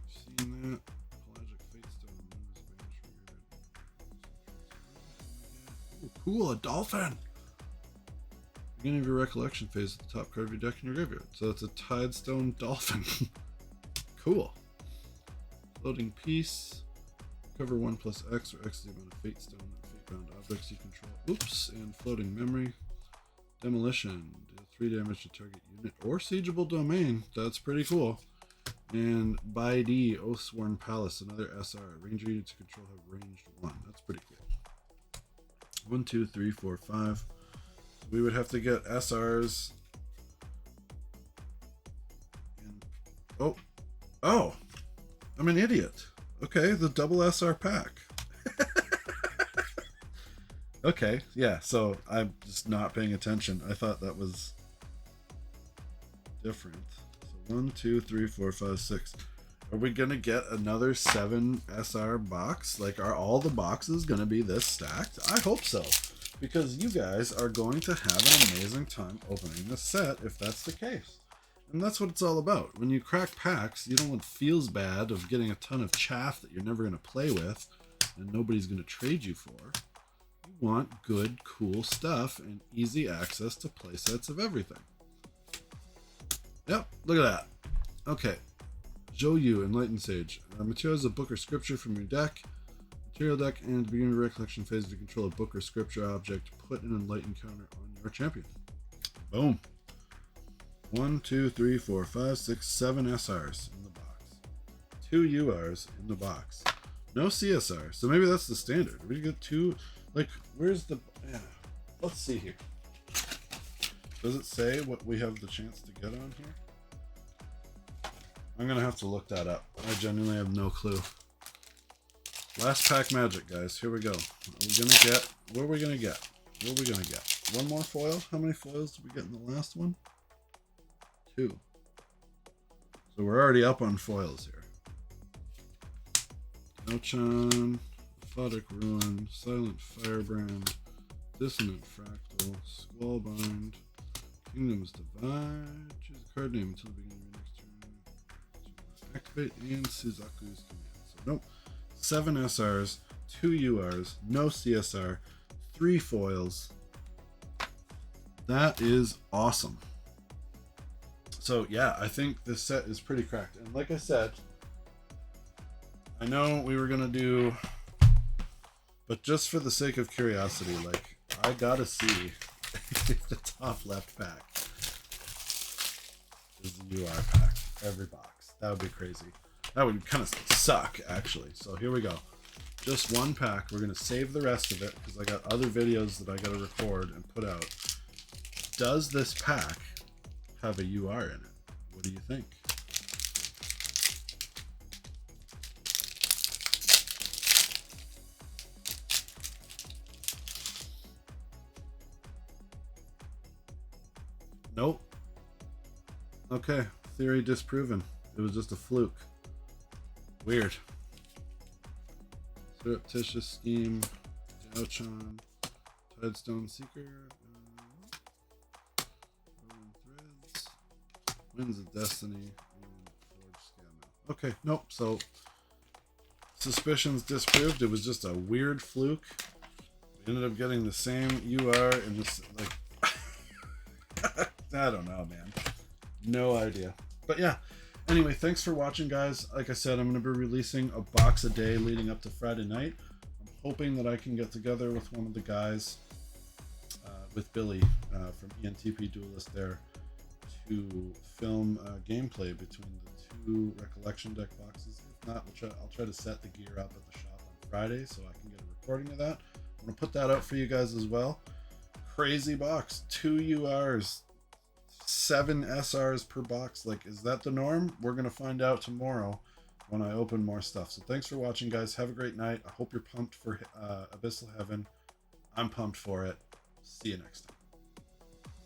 Seen that? Pelagic Fatestone. Ooh, cool, a dolphin! Beginning of your recollection phase at the top card of your deck in your graveyard. So it's a Tidestone Dolphin. Cool. Floating Piece. Cover 1 plus X or X the amount of Fatestone and fate-bound objects you control. Oops, and Floating Memory. Demolition. Deal 3 damage to target unit or siegeable domain. That's pretty cool. And Bide, Oathsworn Palace, another SR. Ranger units you control have ranged 1. That's pretty cool. 1, 2, 3, 4, 5. So we would have to get SRs. And oh, I'm an idiot. Okay, the double SR pack. Okay, yeah, so I'm just not paying attention. I thought that was different. So 1, 2, 3, 4, 5, 6. Are we gonna get another 7 SR box? Like, are all the boxes gonna be this stacked? I hope so, because you guys are going to have an amazing time opening this set if that's the case. And that's what it's all about. When you crack packs, you don't want feels bad of getting a ton of chaff that you're never gonna play with and nobody's gonna trade you for. You want good, cool stuff and easy access to playsets of everything. Yep, look at that. Okay. Zhou Enlightened Sage. Materials a book or scripture from your deck. Material deck, and at the beginning of the recollection phase, if you control a book or scripture object, put an enlightened counter on your champion. Boom. 1, 2, 3, 4, 5, 6, 7 SRs in the box. 2 URs in the box. No CSR. So maybe that's the standard. We get 2. Like, where's the... Yeah. Let's see here. Does it say what we have the chance to get on here? I'm going to have to look that up. I genuinely have no clue. Last pack magic, guys. Here we go. Are we going to get... What are we going to get? What are we going to get? 1 more foil? How many foils did we get in the last one? 2. So we're already up on foils here. Diao Chan, Aphotic Ruin, Silent Firebrand, Dissonant Fractal, Squallbind, Kingdoms Divide. Choose a card name until the beginning of your next turn. Activate and Suzaku's command. So nope. 7 SRs, 2 URs, no CSR, 3 foils. That is awesome. So yeah, I think this set is pretty cracked. And like I said, I know we were gonna do, but just for the sake of curiosity, like, I gotta see if the top left pack is the UR pack. Every box. That would be crazy. That would kind of suck, actually. So here we go. Just 1 pack. We're gonna save the rest of it because I got other videos that I gotta record and put out. Does this pack have a UR in it? What do you think? Nope. Okay, theory disproven. It was just a fluke. Weird. Surreptitious Scheme, Diao Chan, Tidestone Seeker, Rolling Threads, Winds of Destiny and Forge Scam. Okay, nope. So suspicions disproved. It was just a weird fluke. We ended up getting the same UR in this, like, I don't know, man. No idea. But yeah. Anyway, thanks for watching, guys. Like I said, I'm going to be releasing a box a day leading up to Friday night. I'm hoping that I can get together with one of the guys, with Billy from ENTP Duelist there, to film gameplay between the two Recollection deck boxes. If not, I'll try to set the gear up at the shop on Friday so I can get a recording of that. I'm going to put that out for you guys as well. Crazy box. 2 URs. 7 SRs per box. Like, is that the norm? We're going to find out tomorrow when I open more stuff. So thanks for watching, guys. Have a great night. I hope you're pumped for Abyssal Heaven. I'm pumped for it. See you next time.